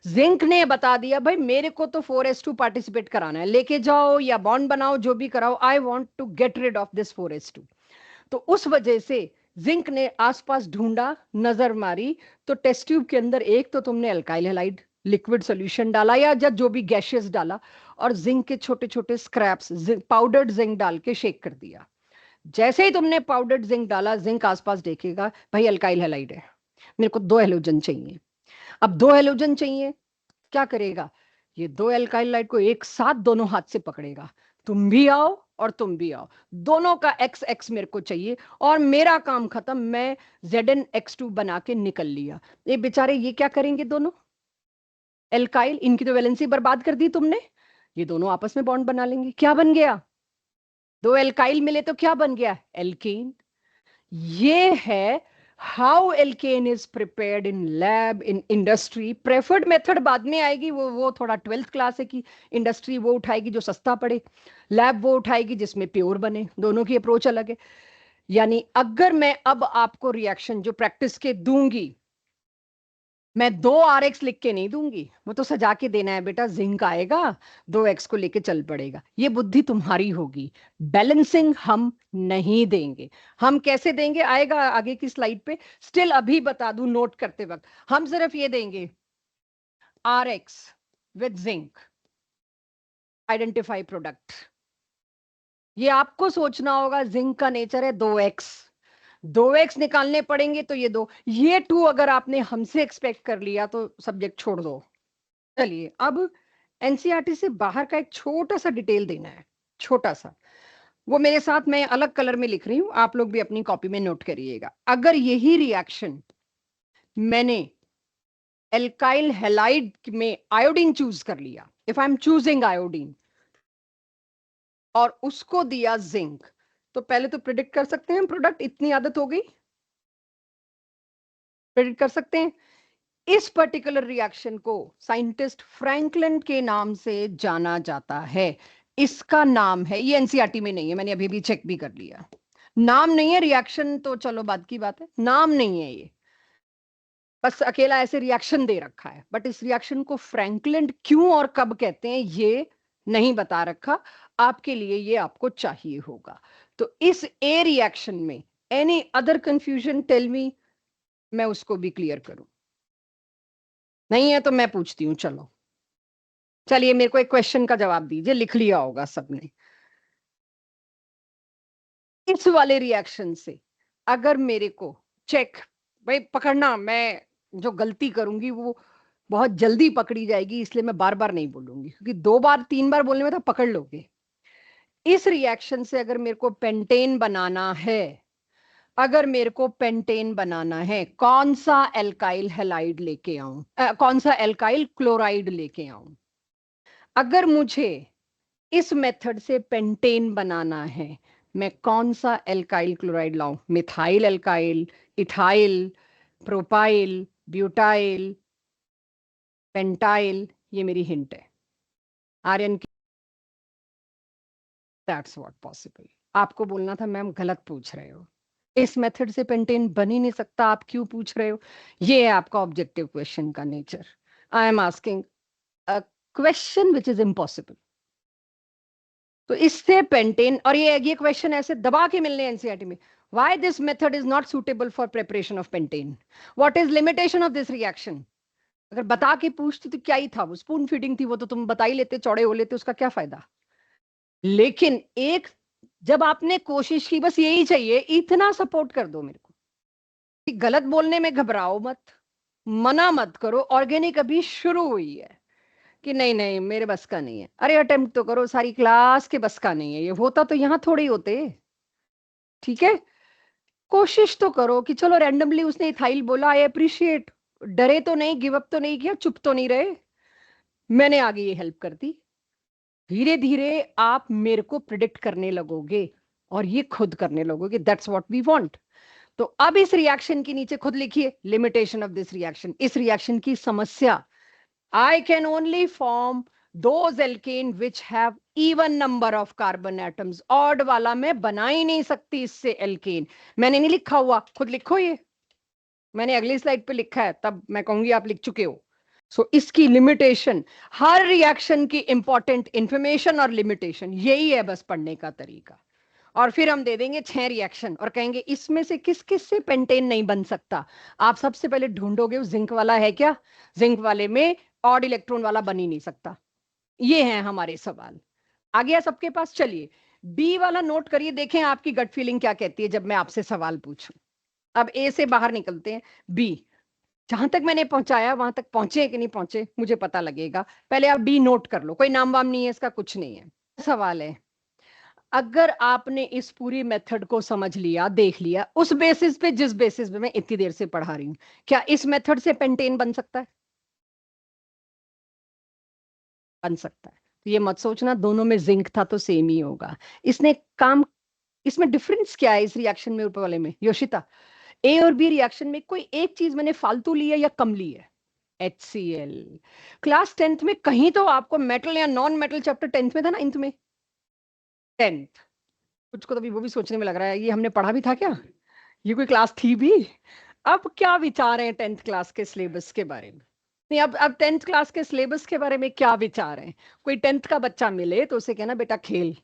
[SPEAKER 1] जिंक ने बता दिया भाई मेरे को तो 4s2 पार्टिसिपेट कराना है, लेके जाओ या बॉन्ड बनाओ, जो भी कराओ, I want to get rid of this 4s2। तो उस वजह से जिंक ने आसपास ढूंढा, नजर मारी, तो टेस्ट ट्यूब के अंदर एक तो तुमने अल्काइल हैलाइड लिक्विड सॉल्यूशन डाला या जब जो भी गैशियस डाला, और जिंक के छोटे छोटे स्क्रैप्स, पाउडर्ड जिंक डाल के शेक कर दिया। जैसे ही तुमने पाउडर्ड जिंक डाला, जिंक आसपास देखेगा भाई अल्काइल हैलाइड है, मेरे को 2 हैलोजन चाहिए। अब 2 हैलोजन चाहिए, क्या करेगा, ये 2 अल्काइल को एक साथ दोनों हाथ से पकड़ेगा, तुम भी आओ और तुम भी आओ, दोनों का एक्स एक्स मेरे को चाहिए, और मेरा काम खत्म, मैं Zn(x2) बना के निकल लिया। ये बेचारे ये क्या करेंगे, दोनों एल्काइल, इनकी तो वैलेंसी बर्बाद कर दी तुमने। ये दोनों आपस में बॉन्ड बना लेंगे, क्या बन गया, 2 एल्काइल मिले तो क्या बन गया, एल्केन। ये है how alkene is prepared in lab, in industry. Preferred method बाद में आएगी, वो थोड़ा 12th क्लास है कि इंडस्ट्री वो उठाएगी जो सस्ता पड़े, लैब वो उठाएगी जिसमें प्योर बने, दोनों की अप्रोच अलग है। यानी अगर मैं अब आपको रिएक्शन जो प्रैक्टिस के दूंगी, मैं 2 RX लिख के नहीं दूंगी, वो तो सजा के देना है बेटा, जिंक आएगा 2X को लेके चल पड़ेगा, ये बुद्धि तुम्हारी होगी। बैलेंसिंग हम नहीं देंगे। हम कैसे देंगे आएगा आगे की स्लाइड पे। स्टिल अभी बता दूं नोट करते वक्त, हम सिर्फ ये देंगे RX with zinc, identify product. ये आपको सोचना होगा, जिंक का नेचर है 2X निकालने पड़ेंगे तो ये 2 अगर आपने हमसे एक्सपेक्ट कर लिया तो सब्जेक्ट छोड़ दो। चलिए अब एनसीईआरटी से बाहर का एक छोटा सा डिटेल देना है, छोटा सा, वो मेरे साथ मैं अलग कलर में लिख रही हूं, आप लोग भी अपनी कॉपी में नोट करिएगा। अगर यही रिएक्शन मैंने एल्काइल हैलाइड में आयोडीन चूज कर लिया, if I am choosing iodine, और उसको दिया जिंक, तो पहले तो प्रिडिक्ट कर सकते हैं प्रोडक्ट, इतनी आदत हो गई, प्रिडिक्ट कर सकते हैं। इस पर्टिकुलर रिएक्शन को साइंटिस्ट फ्रैंकलिन के नाम से जाना जाता है। इसका नाम है, ये एनसीईआरटी में नहीं है, मैंने अभी भी चेक भी कर लिया, नाम नहीं है। रिएक्शन तो चलो बात की बात है, नाम नहीं है ये, बस अकेला ऐसे रिएक्शन दे रखा है। बट इस रिएक्शन को फ्रैंकलिन क्यों और कब कहते हैं ये नहीं बता रखा, आपके लिए ये आपको चाहिए होगा। तो इस ए रिएक्शन में any other confusion tell me, मैं उसको भी क्लियर करूं। नहीं है तो मैं पूछती हूँ, चलो चलिए मेरे को एक क्वेश्चन का जवाब दीजिए, लिख लिया होगा सबने। इस वाले रिएक्शन से अगर मेरे को चेक, भाई पकड़ना, मैं जो गलती करूंगी वो बहुत जल्दी पकड़ी जाएगी, इसलिए मैं बार बार नहीं बोलूंगी, क्योंकि 2 बार 3 बार बोलने में तो पकड़ लोगे। इस रिएक्शन से अगर मेरे को पेंटेन बनाना है, अगर मेरे को पेंटेन बनाना है, कौन सा एल्काइल हैलाइड लेके आऊं, कौन सा एल्काइल क्लोराइड लेके आऊं। अगर मुझे इस मेथड से पेंटेन बनाना है, मैं कौन सा एल्काइल क्लोराइड लाऊं, methyl alkyl, ethyl, propyl, butyl, pentyl, ये मेरी हिंट है। आर्यन की दैट्स व्हाट पॉसिबल। आपको बोलना था मैम गलत पूछ रहे हो, इस मेथड से पेंटेन बन ही नहीं सकता, आप क्यों पूछ रहे हो। ये है आपका ऑब्जेक्टिव क्वेश्चन का nature. I am asking a question which is impossible. तो इससे पेंटेन, और ये क्वेश्चन ऐसे दबा के मिलने एनसीईआरटी में, why this method is not suitable for preparation of pentane, what is limitation of this reaction. अगर बता के पूछती तो क्या ही था, वो स्पून फीडिंग थी, वो तो तुम बता ही लेते, चौड़े हो लेते, उसका क्या फायदा। लेकिन एक, जब आपने कोशिश की, बस यही चाहिए, इतना सपोर्ट कर दो मेरे को कि गलत बोलने में घबराओ मत, मना मत करो। ऑर्गेनिक अभी शुरू हुई है कि नहीं नहीं मेरे बस का नहीं है, अरे अटेम्प्ट तो करो, सारी क्लास के बस का नहीं है, ये होता तो यहाँ थोड़े ही होते। ठीक है, कोशिश तो करो कि चलो रैंडमली उसने इथाइल बोला, आई अप्रिशिएट, डरे तो नहीं, गिव अप तो नहीं किया, चुप तो नहीं रहे, मैंने आगे ये हेल्प कर दी। धीरे धीरे आप मेरे को प्रिडिक्ट करने लगोगे और ये खुद करने लगोगे, दैट्स व्हाट वी वांट। तो अब इस रिएक्शन के नीचे खुद लिखिए, लिमिटेशन ऑफ दिस रिएक्शन, इस रिएक्शन की समस्या, I can only form those alkane which have even number of carbon atoms. Odd वाला मैं बना ही नहीं सकती इससे एल्केन। मैंने नहीं लिखा हुआ, खुद लिखो ये, मैंने अगली स्लाइड पे लिखा है, तब मैं कहूंगी आप लिख चुके हो। सो इसकी लिमिटेशन, हर रिएक्शन की इंपॉर्टेंट इंफॉर्मेशन और लिमिटेशन, यही है बस पढ़ने का तरीका। और फिर हम दे देंगे 6 रिएक्शन और कहेंगे इसमें से किस किस से पेंटेन नहीं बन सकता। आप सबसे पहले ढूंढोगे जिंक वाला है क्या, जिंक वाले में ऑड इलेक्ट्रॉन वाला बन ही नहीं सकता। ये है हमारे सवाल। आ गया सबके पास। चलिए बी वाला नोट करिए, देखें आपकी गट फीलिंग क्या कहती है जब मैं आपसे सवाल पूछूं। अब ए से बाहर निकलते हैं, बी, जहां तक मैंने पहुंचाया वहां तक पहुंचे कि नहीं पहुंचे मुझे पता लगेगा, पहले आप बी नोट कर लो, कोई नाम वाम नहीं है इसका, कुछ नहीं है। सवाल है, अगर आपने इस पूरी मेथड को समझ लिया, देख लिया, उस बेसिस पे, जिस बेसिस पे मैं इतनी देर से पढ़ा रही हूं, क्या इस मेथड से पेंटेन बन सकता है? बन सकता है। तो ये मत सोचना दोनों में जिंक था तो सेम ही होगा, इसने काम, इसमें डिफरेंस क्या है इस रिएक्शन में ऊपर वाले में योशिता? ए और बी रिएक्शन में कोई एक चीज मैंने फालतू ली है या कम ली है? HCl। क्लास 10th में कहीं तो आपको मेटल या नॉन मेटल चैप्टर 10th में था ना, 9th में, 10th, कुछ को तो अभी वो भी सोचने में लग रहा है ये हमने पढ़ा भी था क्या, ये कोई क्लास थी भी? अब क्या विचार है 10th क्लास के सिलेबस के बारे में? नहीं, अब 10th क्लास के सिलेबस के बारे में क्या विचार है? कोई 10th का बच्चा मिले तो उसे कहना बेटा खेल,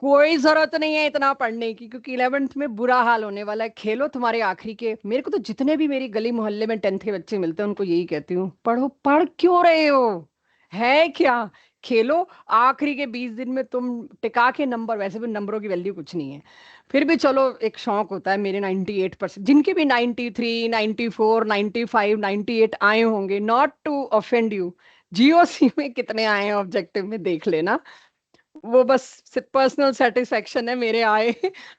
[SPEAKER 1] कोई जरूरत नहीं है इतना पढ़ने की, क्योंकि 11th में बुरा हाल होने वाला है। खेलो तुम्हारे आखिरी के, मेरे को तो जितने भी मेरी गली मोहल्ले में 10th के बच्चे मिलते हैं उनको यही कहती हूँ, पढ़ो, पढ़ क्यों रहे हो, है क्या, खेलो। आखिरी के 20 दिन में तुम टिका के नंबर, वैसे भी नंबरों की वैल्यू कुछ नहीं है, फिर भी चलो एक शौक होता है। मेरे 98%, जिनके भी 93, 94, 95, 98 आए होंगे, not to offend you, GOC में कितने आए हैं ऑब्जेक्टिव में देख लेना, वो बस पर्सनल सेटिस्फेक्शन है मेरे आए।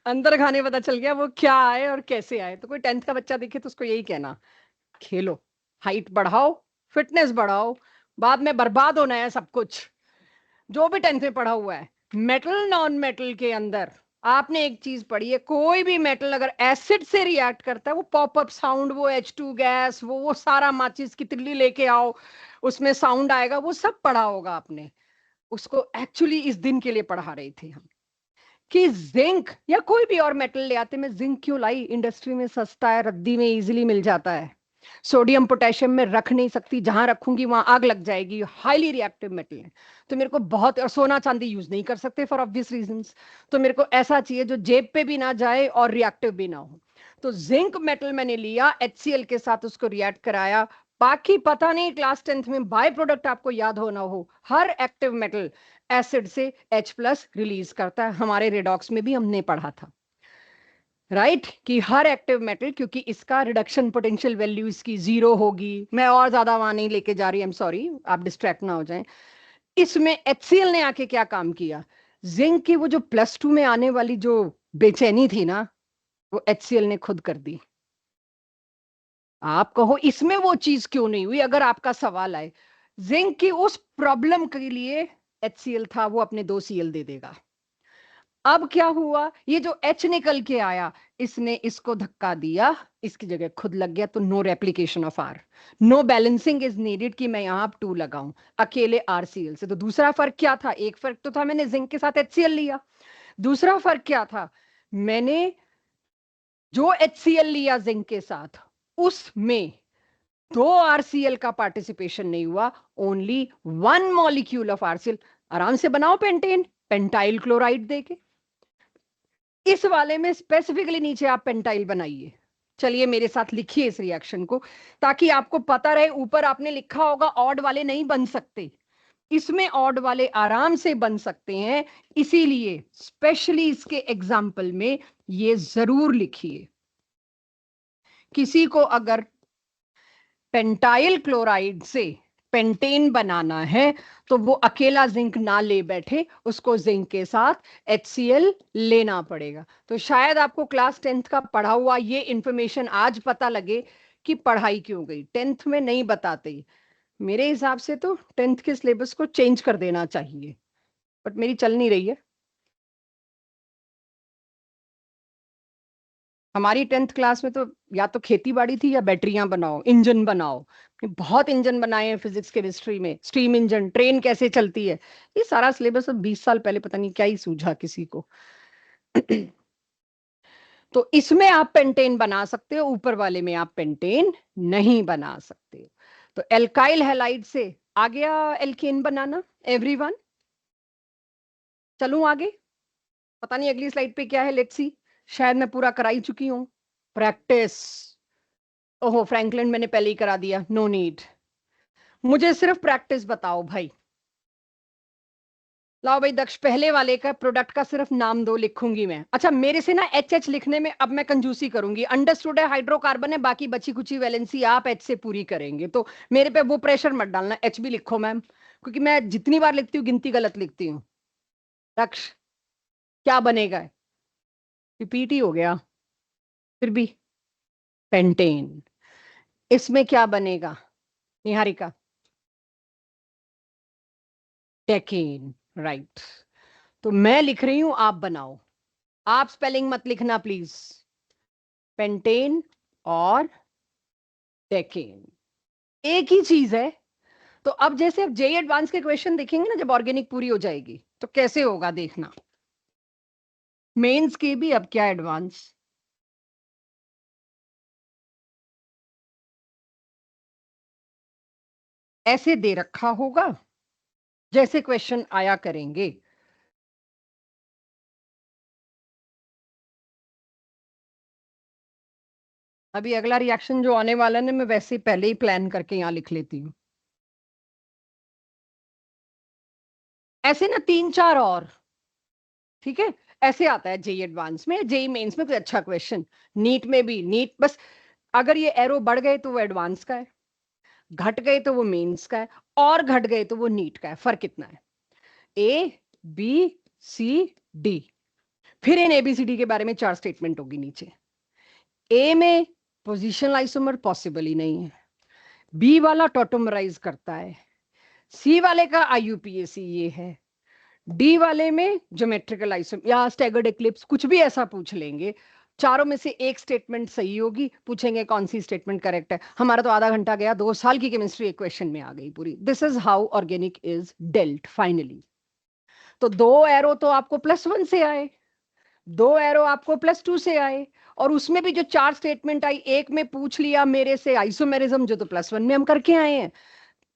[SPEAKER 1] अंदर खाने पता चल गया वो क्या आए और कैसे आए। तो कोई 10th का बच्चा दिखे तो उसको यही कहना, खेलो, हाइट बढ़ाओ, फिटनेस बढ़ाओ, बाद में बर्बाद होना है सब कुछ। जो भी 10th में पढ़ा हुआ है, मेटल नॉन मेटल के अंदर आपने एक चीज पढ़ी है, कोई भी मेटल अगर एसिड से रिएक्ट करता है, वो पॉपअप साउंड, वो H2 गैस, वो सारा माचिस की तिल्ली लेके आओ, उसमें साउंड आएगा, वो सब पढ़ा होगा आपने। उसको एक्चुअली इस दिन के लिए पढ़ा रहे थे हम, कि जिंक या कोई भी और मेटल ले आते। मैं जिंक क्यों लाई? इंडस्ट्री में सस्ता है, रद्दी में इजीली मिल जाता है। सोडियम पोटेशियम में रख नहीं सकती, जहां रखूंगी वहां आग लग जाएगी, हाईली रिएक्टिव मेटल है। तो मेरे को बहुत, और सोना चांदी यूज नहीं कर सकते फॉर ऑब्वियस रीजंस, तो मेरे को ऐसा चाहिए जो जेब पे भी ना जाए और रिएक्टिव भी ना हो। तो जिंक मेटल मैंने लिया, HCl के साथ उसको रिएक्ट कराया। बाकी पता नहीं क्लास 10th में बाय प्रोडक्ट आपको याद हो ना हो, हर एक्टिव मेटल एसिड से H+ रिलीज करता है। हमारे रेडॉक्स में भी हमने पढ़ा था, राइट, कि हर एक्टिव मेटल, क्योंकि इसका रिडक्शन पोटेंशियल वैल्यू इसकी 0 होगी। मैं और ज्यादा वहां नहीं लेके जा रही, आई एम सॉरी, आप डिस्ट्रैक्ट ना हो जाएं। इसमें HCl ने आके क्या काम किया, जिंक की वो जो +2 में आने वाली जो बेचैनी थी ना, वो HCl ने खुद कर दी। आप कहो इसमें वो चीज क्यों नहीं हुई, अगर आपका सवाल आए, जिंक की उस प्रॉब्लम के लिए HCl था, वो अपने 2 Cl दे देगा। अब क्या हुआ, ये जो H निकल के आया, इसने इसको धक्का दिया, इसकी जगह खुद लग गया, तो no replication of R, no balancing is needed कि मैं यहां 2 लगाऊं अकेले RCl से। तो दूसरा फर्क क्या था? एक फर्क तो था मैंने जिंक के साथ HCl लिया, दूसरा फर्क क्या था, मैंने जो HCl लिया जिंक के साथ, उसमें 2 RCl का पार्टिसिपेशन नहीं हुआ, ओनली 1 मॉलिक्यूल ऑफ RCl। आराम से बनाओ पेंटेन, पेंटाइल क्लोराइड देके। इस वाले में स्पेसिफिकली नीचे आप पेंटाइल बनाइए। चलिए मेरे साथ लिखिए इस रिएक्शन को, ताकि आपको पता रहे। ऊपर आपने लिखा होगा ऑड वाले नहीं बन सकते, इसमें ऑड वाले आराम से बन सकते हैं, इसीलिए स्पेशली इसके एग्जाम्पल में ये जरूर लिखिए। किसी को अगर पेंटाइल क्लोराइड से पेंटेन बनाना है तो वो अकेला जिंक ना ले बैठे, उसको जिंक के साथ HCl लेना पड़ेगा। तो शायद आपको क्लास 10th का पढ़ा हुआ ये इंफॉर्मेशन आज पता लगे कि पढ़ाई क्यों गई, 10th में नहीं बताते। मेरे हिसाब से तो 10th के सिलेबस को चेंज कर देना चाहिए, बट मेरी चल नहीं रही है। हमारी 10th क्लास में तो या तो खेती बाड़ी थी या बैटरियां बनाओ, इंजन बनाओ। बहुत इंजन बनाए हैं फिजिक्स केमिस्ट्री में, स्टीम इंजन, ट्रेन कैसे चलती है, ये सारा सिलेबस अब 20 साल पहले पता नहीं क्या ही सूझा किसी को। तो इसमें आप पेंटेन बना सकते हो, ऊपर वाले में आप पेंटेन नहीं बना सकते हो। तो एल्काइल हैलाइड से आ गया एल्केन बनाना, एवरीवन। चलूं आगे? पता नहीं अगली स्लाइड पे क्या है, लेट्स सी। शायद मैं पूरा कराई चुकी हूं। प्रैक्टिस, ओहो फ्रैंकलिन मैंने पहले ही करा दिया, नो नीड। मुझे सिर्फ प्रैक्टिस बताओ भाई। लाओ भाई दक्ष, पहले वाले का प्रोडक्ट का सिर्फ नाम दो, लिखूंगी मैं। अच्छा, मेरे से ना HH लिखने में अब मैं कंजूसी करूंगी। अंडरस्टूड है, हाइड्रोकार्बन है, बाकी बची कुची वैलेंसी आप H से पूरी करेंगे, तो मेरे पे वो प्रेशर मत डालना, H भी लिखो मैम, क्योंकि मैं जितनी बार लिखती हूँ गिनती गलत लिखती हूँ। दक्ष, क्या बनेगा? रिपीट ही हो गया फिर भी। पेंटेन, इसमें क्या बनेगा निहारिका? Taken, right. तो मैं लिख रही हूं, आप बनाओ। आप स्पेलिंग मत लिखना प्लीज। पेंटेन और टेकेन एक ही चीज है। तो अब जैसे अब JEE एडवांस के क्वेश्चन देखेंगे ना, जब ऑर्गेनिक पूरी हो जाएगी तो कैसे होगा देखना। मेंस के भी अब क्या एडवांस, ऐसे दे रखा होगा जैसे क्वेश्चन आया करेंगे। अभी अगला रिएक्शन जो आने वाला है मैं वैसे पहले ही प्लान करके यहाँ लिख लेती हूँ। ऐसे ना 3-4 और, ठीक है। ऐसे आता है जेई एडवांस में, जेई मेंस में कोई अच्छा क्वेश्चन, नीट में भी। नीट बस अगर ये एरो बढ़ गए तो वो एडवांस का है, घट गए तो वो मेंस का है, और घट गए तो वो नीट का है। फर्क कितना है? A B C D. फिर इन एबीसीडी के बारे में 4 स्टेटमेंट होगी नीचे। ए में पोजिशनल आइसोमर पॉसिबल ही नहीं है, बी वाला टॉटोमराइज करता है, सी वाले का आईयूपीएसी ये है, डी वाले में ज्योमेट्रिकल आइसोमर या स्टैगर्ड एक्लिप्स, कुछ भी ऐसा पूछ लेंगे। चारों में से एक स्टेटमेंट सही होगी, पूछेंगे कौन सी स्टेटमेंट करेक्ट है। हमारा तो आधा घंटा गया, 2 साल की केमिस्ट्री एक क्वेश्चन में आ गई पूरी। This is how organic is dealt finally. तो 2 एरो तो आपको +1 से आए, 2 एरो आपको +2 से आए, और उसमें भी जो 4 स्टेटमेंट आई, एक में पूछ लिया मेरे से आइसोमेरिज्म जो तो +1 में हम करके आए हैं,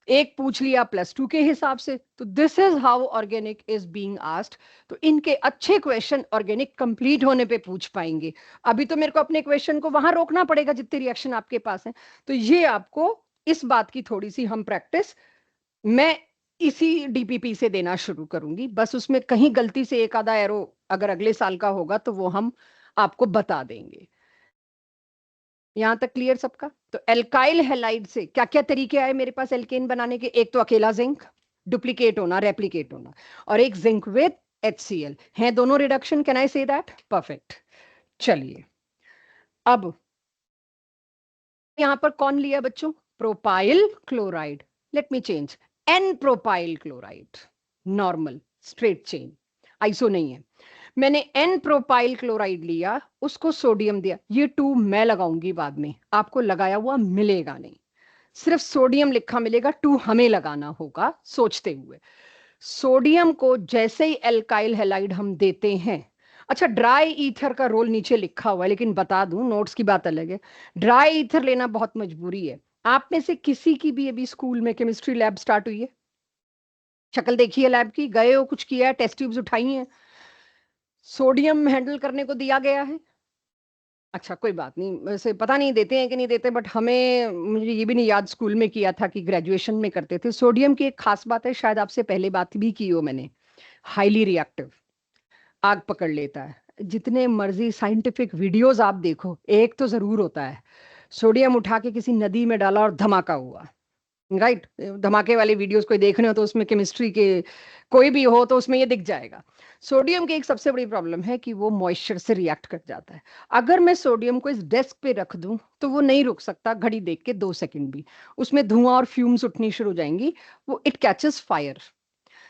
[SPEAKER 1] एक पूछ लिया +2 के हिसाब से। तो this is how organic is being asked. तो इनके अच्छे क्वेश्चन ऑर्गेनिक कंप्लीट होने पे पूछ पाएंगे। अभी तो मेरे को अपने क्वेश्चन को वहां रोकना पड़ेगा जितने रिएक्शन आपके पास हैं। तो ये आपको इस बात की थोड़ी सी हम प्रैक्टिस मैं इसी डीपीपी से देना शुरू करूंगी। बस उसमें कहीं गलती से एक आधा एरो अगर अगले साल का होगा तो वो हम आपको बता देंगे। यहां तक क्लियर सबका? तो एल्काइल हैलाइड से क्या क्या तरीके आए मेरे पास एल्केन बनाने के? एक तो अकेला जिंक, डुप्लीकेट होना, रेप्लिकेट होना, और एक जिंक विद HCl है, दोनों reduction. Can I say that? Perfect. चलिए अब यहां पर कौन लिया बच्चों? Propyl chloride. Let me change, n propyl chloride, normal straight chain, iso नहीं है। मैंने एन प्रोपाइल क्लोराइड लिया, उसको सोडियम दिया। ये 2 मैं लगाऊंगी बाद में, आपको लगाया हुआ मिलेगा नहीं, सिर्फ सोडियम लिखा मिलेगा, 2 हमें लगाना होगा सोचते हुए। सोडियम को जैसे ही एल्काइल हैलाइड हम देते हैं, अच्छा ड्राई ईथर का रोल नीचे लिखा हुआ है, लेकिन बता दूं नोट्स की बात अलग है, ड्राई ईथर लेना बहुत मजबूरी है। आप में से किसी की भी अभी स्कूल में केमिस्ट्री लैब स्टार्ट हुई है? शक्ल देखी है लैब की? गए हो, कुछ किया है, टेस्ट ट्यूब्स उठाई हैं, सोडियम हैंडल करने को दिया गया है? अच्छा कोई बात नहीं, वैसे पता नहीं देते हैं कि नहीं देते, बट हमें, मुझे ये भी नहीं याद स्कूल में किया था कि ग्रेजुएशन में करते थे। सोडियम की एक खास बात है, शायद आपसे पहले बात भी की हो मैंने, हाईली रिएक्टिव, आग पकड़ लेता है। जितने मर्जी साइंटिफिक वीडियोस आप देखो, एक तो जरूर होता है, सोडियम उठा के किसी नदी में डाला और धमाका हुआ। राइट? धमाके वाले वीडियोस कोई देखने हो तो उसमें केमिस्ट्री के कोई भी हो तो उसमें ये दिख जाएगा। सोडियम की एक सबसे बड़ी प्रॉब्लम है कि वो मॉइस्चर से रिएक्ट कर जाता है। अगर मैं सोडियम को इस डेस्क पे रख दूं तो वो नहीं रुक सकता घड़ी देख के 2 सेकंड भी, उसमें धुआं और फ्यूम्स उठनी शुरू हो जाएंगी, वो इट कैचेस फायर।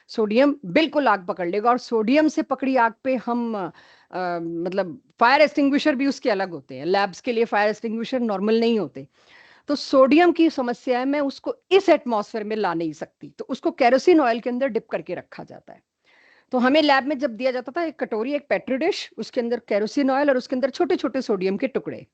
[SPEAKER 1] सोडियम बिल्कुल आग पकड़ लेगा, और सोडियम से पकड़ी आग पे हम मतलब फायर एक्सटिंग्विशर भी उसके अलग होते हैं, लैब्स के लिए फायर एक्सटिंग्विशर नॉर्मल नहीं होते। तो सोडियम की समस्या है, मैं उसको इस एटमॉस्फेयर में ला नहीं सकती, तो उसको केरोसिन ऑयल के अंदर डिप करके रखा जाता है। तो हमें लैब में जब दिया जाता था एक कटोरी, एक पेट्री डिश, उसके अंदर केरोसिन ऑयल और उसके अंदर छोटे छोटे सोडियम के टुकड़े।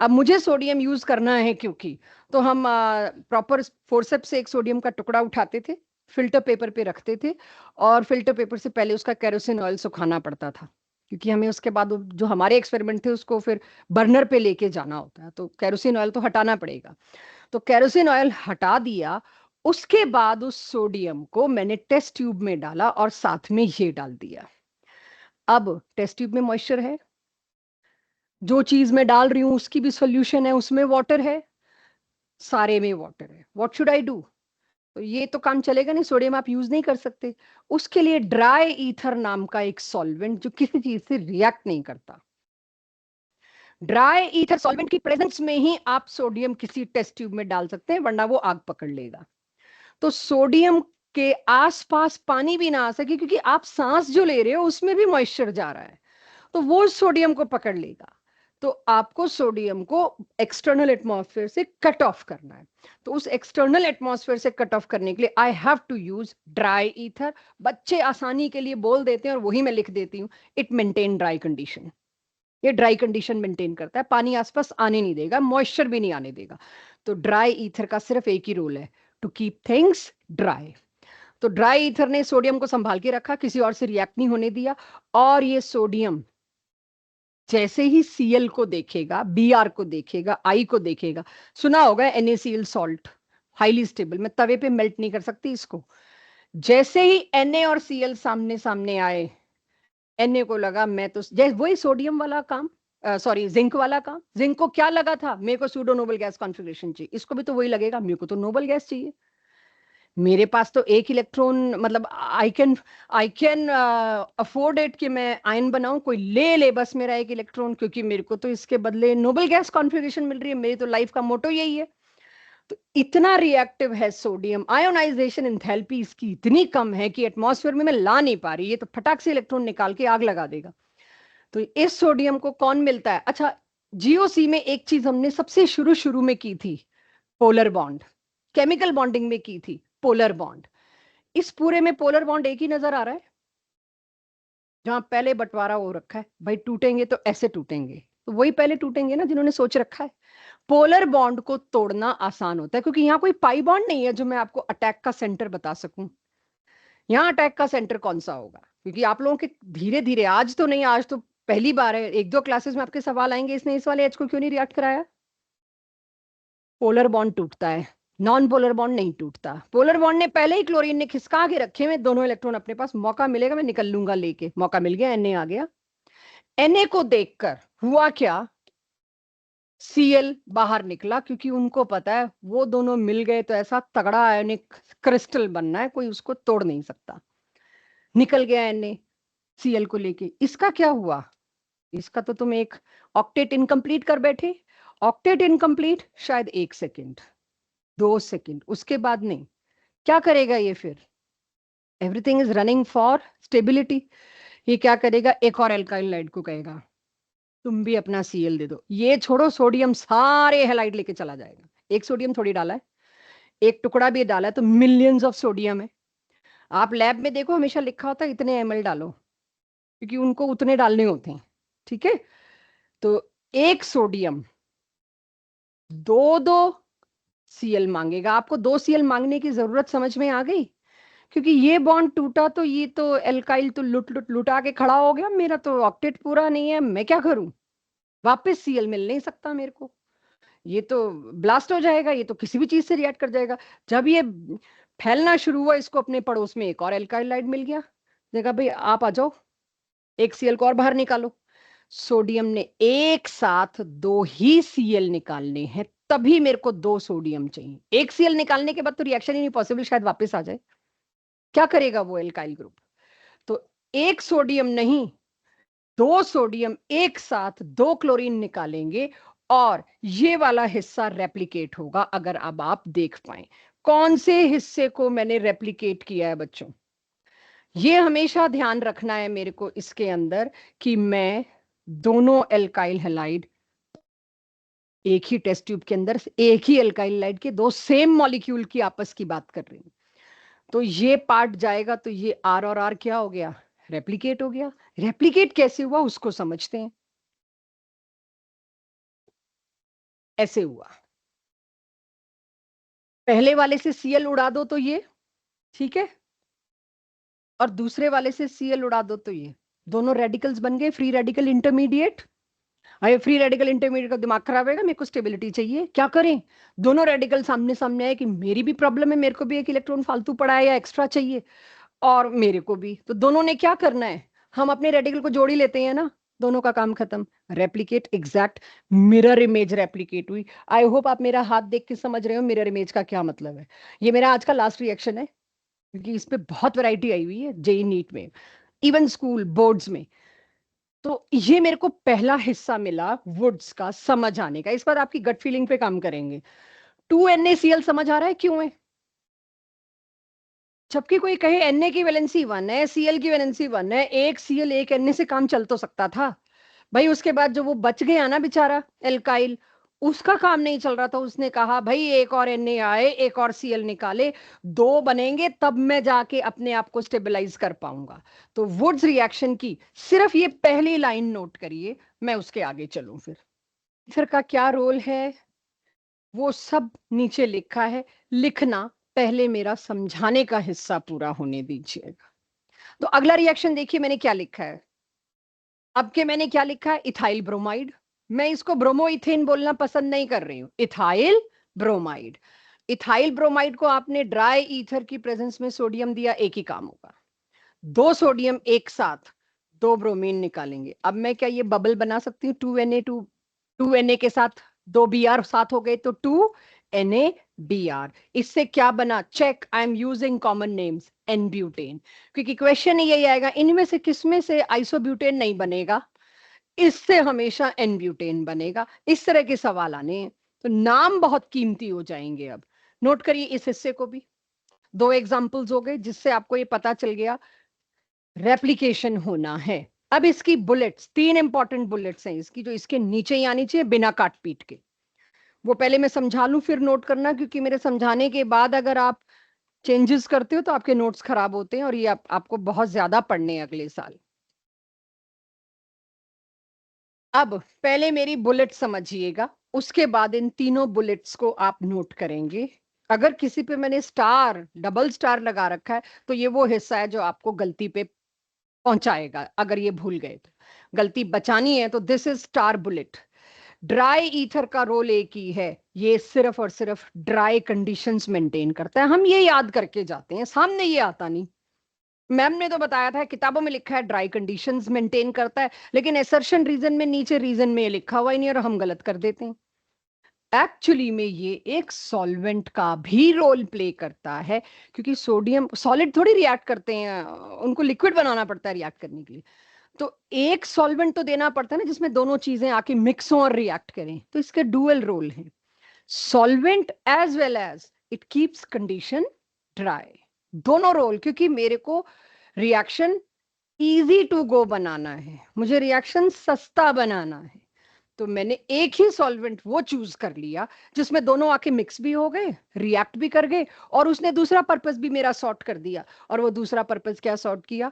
[SPEAKER 1] अब मुझे सोडियम यूज करना है क्योंकि, तो हम प्रॉपर फोर्सेप्स से एक सोडियम का टुकड़ा उठाते थे, फिल्टर पेपर पे रखते थे, और फिल्टर पेपर से पहले उसका केरोसिन ऑयल सुखाना पड़ता था, क्योंकि हमें उसके बाद जो हमारे एक्सपेरिमेंट थे उसको फिर बर्नर पे लेके जाना होता है, तो केरोसिन ऑयल तो हटाना पड़ेगा। तो केरोसिन ऑयल हटा दिया, उसके बाद उस सोडियम को मैंने टेस्ट ट्यूब में डाला और साथ में ये डाल दिया। अब टेस्ट ट्यूब में मॉइस्चर है, जो चीज मैं डाल रही हूं उसकी भी सोल्यूशन है, उसमें वाटर है, सारे में वाटर है। What should I do? तो ये तो काम चलेगा नहीं, सोडियम आप यूज नहीं कर सकते। उसके लिए ड्राई ईथर नाम का एक सॉल्वेंट जो किसी चीज से रिएक्ट नहीं करता, ड्राई ईथर सॉल्वेंट की प्रेजेंस में ही आप सोडियम किसी टेस्ट ट्यूब में डाल सकते हैं, वरना वो आग पकड़ लेगा। तो सोडियम के आसपास पानी भी ना आ सके, क्योंकि आप सांस जो ले रहे हो उसमें भी मॉइस्चर जा रहा है, तो वो सोडियम को पकड़ लेगा। तो आपको सोडियम को एक्सटर्नल एटमॉस्फेयर से कट ऑफ करना है। तो उस एक्सटर्नल एटमॉस्फेयर से कट ऑफ करने के लिए I have to use dry ether. बच्चे आसानी के लिए बोल देते हैं और वही मैं लिख देती हूँ, इट मेंटेन ड्राई कंडीशन। ये ड्राई कंडीशन मेंटेन करता है, पानी आसपास आने नहीं देगा, मॉइस्चर भी नहीं आने देगा। तो ड्राई ईथर का सिर्फ एक ही रोल है, टू कीप थिंग्स ड्राई। तो ड्राई ईथर ने सोडियम को संभाल के रखा, किसी और से रिएक्ट नहीं होने दिया, और ये सोडियम जैसे ही Cl को देखेगा, Br को देखेगा, I को देखेगा, सुना होगा NaCl सॉल्ट, हाईली स्टेबल, मैं तवे पे मेल्ट नहीं कर सकती इसको। जैसे ही Na और Cl सामने सामने आए, Na को लगा मैं तो जैसे वही सोडियम वाला काम, सॉरी जिंक वाला काम। जिंक को क्या लगा था, मेरे को सूडो नोबल गैस कॉन्फ़िगरेशन चाहिए, इसको भी तो वही लगेगा, मेरे को तो नोबल गैस चाहिए। मेरे पास तो एक इलेक्ट्रॉन, मतलब आई कैन अफोर्ड इट कि मैं आयन बनाऊं, कोई ले ले बस मेरा एक इलेक्ट्रॉन, क्योंकि मेरे को तो इसके बदले नोबल गैस कॉन्फ़िगरेशन मिल रही है, मेरी तो लाइफ का मोटो यही है। तो इतना रिएक्टिव है सोडियम, आयोनाइजेशन एंथैल्पी इसकी इतनी कम है कि एटमॉस्फेयर में मैं ला नहीं पा रही, ये तो फटाक से इलेक्ट्रॉन निकाल के आग लगा देगा। तो इस सोडियम को कौन मिलता है? अच्छा, जीओसी में एक चीज हमने सबसे शुरू शुरू में की थी, पोलर बॉन्ड, केमिकल बॉन्डिंग में की थी पोलर बॉन्ड। इस पूरे में पोलर बॉन्ड एक ही नजर आ रहा है, जहां पहले बंटवारा हो रखा है, भाई टूटेंगे तो ऐसे टूटेंगे, तो वही पहले टूटेंगे ना जिन्होंने सोच रखा है। पोलर बॉन्ड को तोड़ना आसान होता है, क्योंकि यहाँ कोई पाई बॉन्ड नहीं है जो मैं आपको अटैक का सेंटर बता सकूं। यहाँ अटैक का सेंटर कौन सा होगा? क्योंकि आप लोगों के धीरे धीरे, आज तो नहीं, आज तो पहली बार है, एक दो क्लासेस में आपके सवाल आएंगे, इसने इस वाले एच को क्यों नहीं रिएक्ट कराया। पोलर बॉन्ड टूटता है, नॉन पोलर बॉन्ड नहीं टूटता। पोलर बॉन्ड ने पहले ही क्लोरीन ने खिसका के रखे हुए दोनों इलेक्ट्रॉन अपने पास, मौका मिलेगा मैं निकल लूंगा लेके, मौका मिल गया, Na आ गया। Na को देखकर हुआ क्या, Cl बाहर निकला, क्योंकि उनको पता है वो दोनों मिल गए तो ऐसा तगड़ा आयोनिक क्रिस्टल बनना है, कोई उसको तोड़ नहीं सकता। निकल गया Na Cl को लेके। इसका क्या हुआ? इसका तो तुम एक ऑक्टेट इनकम्प्लीट कर बैठे। ऑक्टेट इनकम्प्लीट शायद 1 सेकेंड, 2 सेकेंड, उसके बाद नहीं। क्या करेगा ये फिर? Everything is running for stability. ये क्या करेगा, एक और एल्काइल लाइड को कहेगा तुम भी अपना Cl दे दो। ये छोड़ो, सोडियम सारे हैलाइड लेके चला जाएगा। एक सोडियम थोड़ी डाला है, एक टुकड़ा भी डाला है तो मिलियंस ऑफ सोडियम है। आप लैब में देखो, हमेशा लिखा होता है इतने ml डालो, क्योंकि उनको उतने डालने होते हैं, ठीक है। तो एक सोडियम दो दो Cl मांगेगा। आपको 2 Cl मांगने की जरूरत समझ में आ गई? क्योंकि ये बॉन्ड टूटा तो ये तो एल्काइल तो लुटा के खड़ा हो गया, मेरा तो ऑक्टेट पूरा नहीं है, मैं क्या करूं? वापस Cl मिल नहीं सकता मेरे को, ये तो ब्लास्ट हो जाएगा, ये तो किसी भी चीज से रिएक्ट कर जाएगा। जब ये फैलना शुरू हुआ, इसको अपने पड़ोस में एक और एल्काइल लाइड मिल गया, देखा भाई आप आ जाओ, एक Cl को और बाहर निकालो। सोडियम ने एक साथ 2 ही Cl निकालने हैं, तभी मेरे को 2 सोडियम चाहिए। एक Cl निकालने के बाद तो रिएक्शन ही नहीं पॉसिबल, शायद वापस आ जाए। क्या करेगा वो एल्काइल ग्रुप? तो एक सोडियम नहीं, 2 सोडियम एक साथ 2 क्लोरीन निकालेंगे, और ये वाला हिस्सा रेप्लिकेट होगा। अगर अब आप देख पाए कौन से हिस्से को मैंने रेप्लिकेट किया है बच्चों, ये हमेशा ध्यान रखना है मेरे को इसके अंदर, कि मैं दोनों एल्काइल हैलाइड एक ही टेस्ट ट्यूब के अंदर एक ही एल्काइल हैलाइड के दो सेम मॉलिक्यूल की आपस की बात कर रही हूं। तो ये पार्ट जाएगा तो ये R और R क्या हो गया, रेप्लिकेट हो गया। रेप्लिकेट कैसे हुआ उसको समझते हैं। ऐसे हुआ, पहले वाले से Cl उड़ा दो तो ये, ठीक है, और दूसरे वाले से Cl उड़ा दो तो ये, दोनों रेडिकल्स बन गए फ्री रेडिकल इंटरमीडिएट। अरे फ्री रेडिकल इंटरमीडिएट का दिमाग खराब है, मेरे को स्टेबिलिटी चाहिए, क्या करें? दोनों रेडिकल सामने सामने आए कि मेरी भी प्रॉब्लम है, मेरे को भी एक इलेक्ट्रॉन फालतू पड़ा है या एक्स्ट्रा चाहिए, और मेरे को भी। तो दोनों ने क्या करना है, हम अपने रेडिकल को जोड़ ही लेते हैं ना, दोनों का काम खत्म। Replicate, exact mirror image replicate हुई। आई होप आप मेरा हाथ देख के समझ रहे हो मिरर इमेज का क्या मतलब है। ये मेरा आज का लास्ट रिएक्शन है, क्योंकि इस पे बहुत वैरायटी आई हुई है जेई नीट में, इवन स्कूल बोर्ड्स में। तो ये मेरे को पहला हिस्सा मिला वुड्स का समझ आने का। इस बार आपकी गट फीलिंग पे काम करेंगे। 2NaCl समझ आ रहा है क्यों है? जबकि कोई कहे Na की वैलेंसी 1 है, Cl की वैलेंसी 1 है, एक Cl एक Na से काम चल तो सकता था भाई। उसके बाद जो वो बच गया ना बेचारा एल्काइल, उसका काम नहीं चल रहा था, उसने कहा भाई एक और Na आए, एक और Cl निकाले, दो बनेंगे तब मैं जाके अपने आप को स्टेबलाइज कर पाऊंगा। तो वुड्स रिएक्शन की सिर्फ ये पहली लाइन नोट करिए, मैं उसके आगे चलूं फिर। फिर का क्या रोल है वो सब नीचे लिखा है, लिखना पहले मेरा समझाने का हिस्सा पूरा होने दीजिएगा। तो अगला रिएक्शन देखिए मैंने क्या लिखा है। अब के मैंने क्या लिखा है, इथाइल ब्रोमाइड। मैं इसको ब्रोमोइथेन बोलना पसंद नहीं कर रही हूं, इथाइल ब्रोमाइड। इथाइल ब्रोमाइड को आपने ड्राई ईथर की प्रेजेंस में सोडियम दिया, एक ही काम होगा, दो सोडियम एक साथ, दो ब्रोमीन निकालेंगे। अब मैं क्या ये बबल बना सकती हूँ, 2Na के साथ दो Br साथ हो गए तो 2NaBr। इससे क्या बना, check, I am using common names, n butane. क्योंकि क्वेश्चन यही आएगा इनमें से किसमें से आइसोब्यूटेन नहीं बनेगा, इससे हमेशा एन ब्यूटेन बनेगा। इस तरह के सवाल आने हैं, तो नाम बहुत कीमती हो जाएंगे। अब नोट करिए इस हिस्से को भी, दो एग्जाम्पल्स हो गए जिससे आपको ये पता चल गया रेप्लिकेशन होना है। अब इसकी बुलेट्स, तीन इंपॉर्टेंट बुलेट्स हैं इसकी, जो इसके नीचे ही आनी चाहिए बिना काट पीट के। वो पहले मैं समझा लूं फिर नोट करना, क्योंकि मेरे समझाने के बाद अगर आप चेंजेस करते हो तो आपके नोट्स खराब होते हैं और ये आपको बहुत ज्यादा पढ़ने हैं अगले साल। अब पहले मेरी बुलेट समझिएगा, उसके बाद इन तीनों बुलेट्स को आप नोट करेंगे। अगर किसी पे मैंने स्टार, डबल स्टार लगा रखा है तो ये वो हिस्सा है जो आपको गलती पे पहुंचाएगा। अगर ये भूल गए तो गलती बचानी है तो this is star bullet. Dry ether का रोल एक ही है, ये सिर्फ और सिर्फ ड्राई कंडीशंस मेंटेन करता है। हम ये याद करके जाते हैं, सामने ये आता नहीं। मैम ने तो बताया था, किताबों में लिखा है ड्राई कंडीशंस मेंटेन करता है, लेकिन एसर्शन रीजन में, नीचे रीजन में ये लिखा हुआ ही नहीं और हम गलत कर देते हैं। एक्चुअली में ये एक सॉल्वेंट का भी रोल प्ले करता है, क्योंकि सोडियम सॉलिड थोड़ी रिएक्ट करते हैं, उनको लिक्विड बनाना पड़ता है रिएक्ट करने के लिए। तो एक सॉल्वेंट तो देना पड़ता है ना जिसमें दोनों चीजें आके मिक्स हो और रिएक्ट करें, तो इसके डुअल रोल है, solvent as well as it keeps condition dry. दोनों रोल, क्योंकि मेरे को रिएक्शन इजी टू गो बनाना है, मुझे रिएक्शन सस्ता बनाना है, तो मैंने एक ही सॉल्वेंट वो चूज कर लिया जिसमें दोनों आके मिक्स भी हो गए, रिएक्ट भी कर गए, और उसने दूसरा पर्पस भी मेरा सॉर्ट कर दिया। और वो दूसरा पर्पस क्या सॉर्ट किया,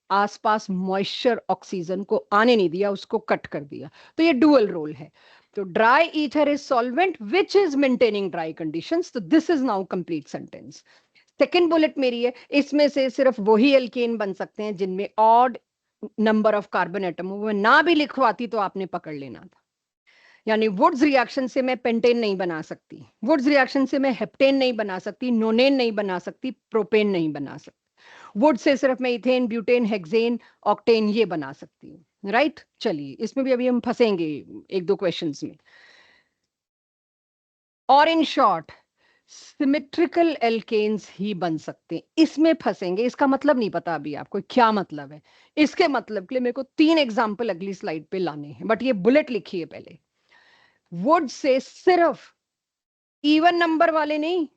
[SPEAKER 1] आसपास मॉइस्चर ऑक्सीजन को आने नहीं दिया, उसको कट कर दिया। तो ये डुअल रोल है। तो dry ether is solvent which is maintaining dry conditions. तो this is now complete sentence. Second bullet मेरी है, इसमें से सिर्फ वही एल्केन बन सकते हैं जिनमें odd number of carbon atom हो। ना भी लिखवाती तो आपने पकड़ लेना था। यानी वुड्स रिएक्शन से मैं पेंटेन नहीं बना सकती, वुड्स रिएक्शन से मैं हेप्टेन नहीं बना सकती, नोनेन नहीं बना सकती, प्रोपेन नहीं बना सकती। वुड से सिर्फ मैं इथेन, ब्यूटेन, हेक्सेन, ऑक्टेन ये बना सकती हूँ। राइट, चलिए इसमें भी अभी हम फंसेंगे एक दो क्वेश्चंस में। और इन शॉर्ट सिमेट्रिकल एल्केन्स ही बन सकते हैं, इसमें फंसेंगे। इसका मतलब नहीं पता अभी आपको क्या मतलब है। इसके मतलब के लिए मेरे को तीन एग्जाम्पल अगली स्लाइड पे लाने हैं, बट ये बुलेट लिखिए पहले। वुड से सिर्फ इवन नंबर वाले नहीं,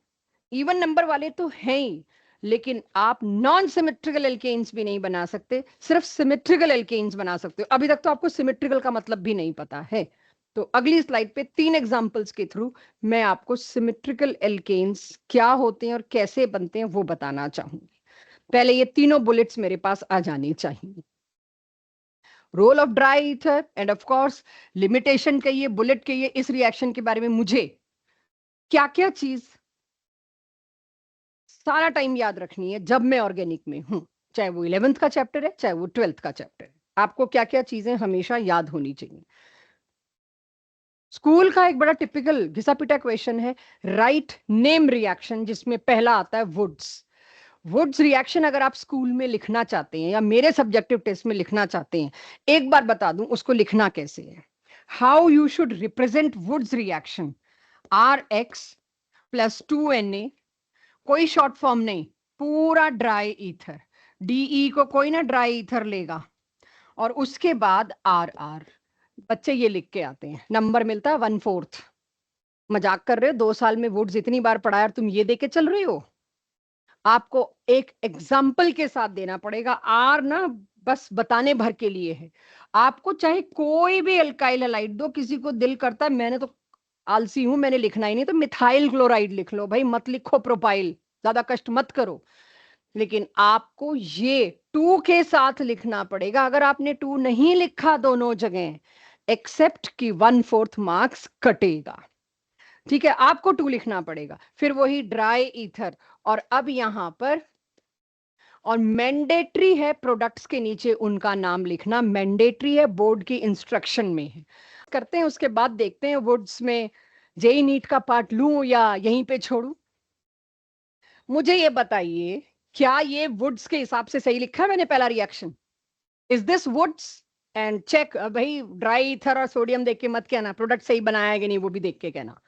[SPEAKER 1] इवन नंबर वाले तो हैं ही, लेकिन आप नॉन सिमेट्रिकल एल्केन्स भी नहीं बना सकते, सिर्फ सिमेट्रिकल एल्केन्स बना सकते हो। अभी तक तो आपको सिमेट्रिकल का मतलब भी नहीं पता है। तो अगली स्लाइड पे तीन एग्जांपल्स के थ्रू मैं आपको सिमेट्रिकल एल्केन्स क्या होते हैं और कैसे बनते हैं वो बताना चाहूंगी। पहले ये तीनों बुलेट्स मेरे पास आ जानी चाहिए। Role of dry ether and of course limitation कहिए, बुलेट कहिए, इस रिएक्शन के बारे में मुझे क्या क्या चीज सारा टाइम याद रखनी है जब मैं ऑर्गेनिक में हूं, चाहे वो 11th का चैप्टर है चाहे वो 12th का चैप्टर है। आपको क्या क्या चीजें हमेशा याद होनी चाहिए। स्कूल का एक बड़ा टिपिकल घिसा पिटा क्वेश्चन है राइट नेम रिएक्शन, जिसमें पहला आता है वुड्स। वुड्स रिएक्शन अगर आप स्कूल में लिखना चाहते हैं या मेरे सब्जेक्टिव टेस्ट में लिखना चाहते हैं, एक बार बता दूं उसको लिखना कैसे है। How you should represent Wurtz reaction, Rx+2Na, कोई शॉर्ट फॉर्म नहीं, पूरा ड्राई ईथर। डीई को कोई ना ड्राई ईथर लेगा, और उसके बाद आर। बच्चे ये लिख के आते हैं, नंबर मिलता है 1/4। मजाक कर रहे हो, 2 साल में वुड्स इतनी बार पढ़ाया और तुम ये दे के चल रही हो। आपको एक एग्जाम्पल के साथ देना पड़ेगा। आर ना बस बताने भर के लिए है। आपको चाहे कोई भी एल्काइल हैलाइड दो, किसी को दिल करता है, मैंने तो आलसी हूं, मैंने लिखना ही नहीं, तो मिथाइल क्लोराइड लिख लो भाई, मत लिखो प्रोपाइल, ज्यादा कष्ट मत करो। लेकिन आपको ये 2 के साथ लिखना पड़ेगा। अगर आपने 2 नहीं लिखा दोनों जगह, एक्सेप्ट कि 1/4 मार्क्स कटेगा। ठीक है, आपको 2 लिखना पड़ेगा, फिर वही ड्राई ईथर, और अब यहां पर, और मैंडेटरी है प्रोडक्ट्स के नीचे उनका नाम लिखना, मैंडेटरी है, बोर्ड की इंस्ट्रक्शन में है। करते हैं, उसके बाद देखते हैं वुड्स में जेई नीट का पार्ट लूं या यहीं पे छोड़ूं। मुझे ये बताइए, क्या ये वुड्स के हिसाब से सही लिखा है मैंने? पहला reaction, is this Wurtz? And check. भाई ड्राई ईथर और सोडियम देख के मत कहना प्रोडक्ट सही बनाया है कि नहीं, वो भी देख के कहना,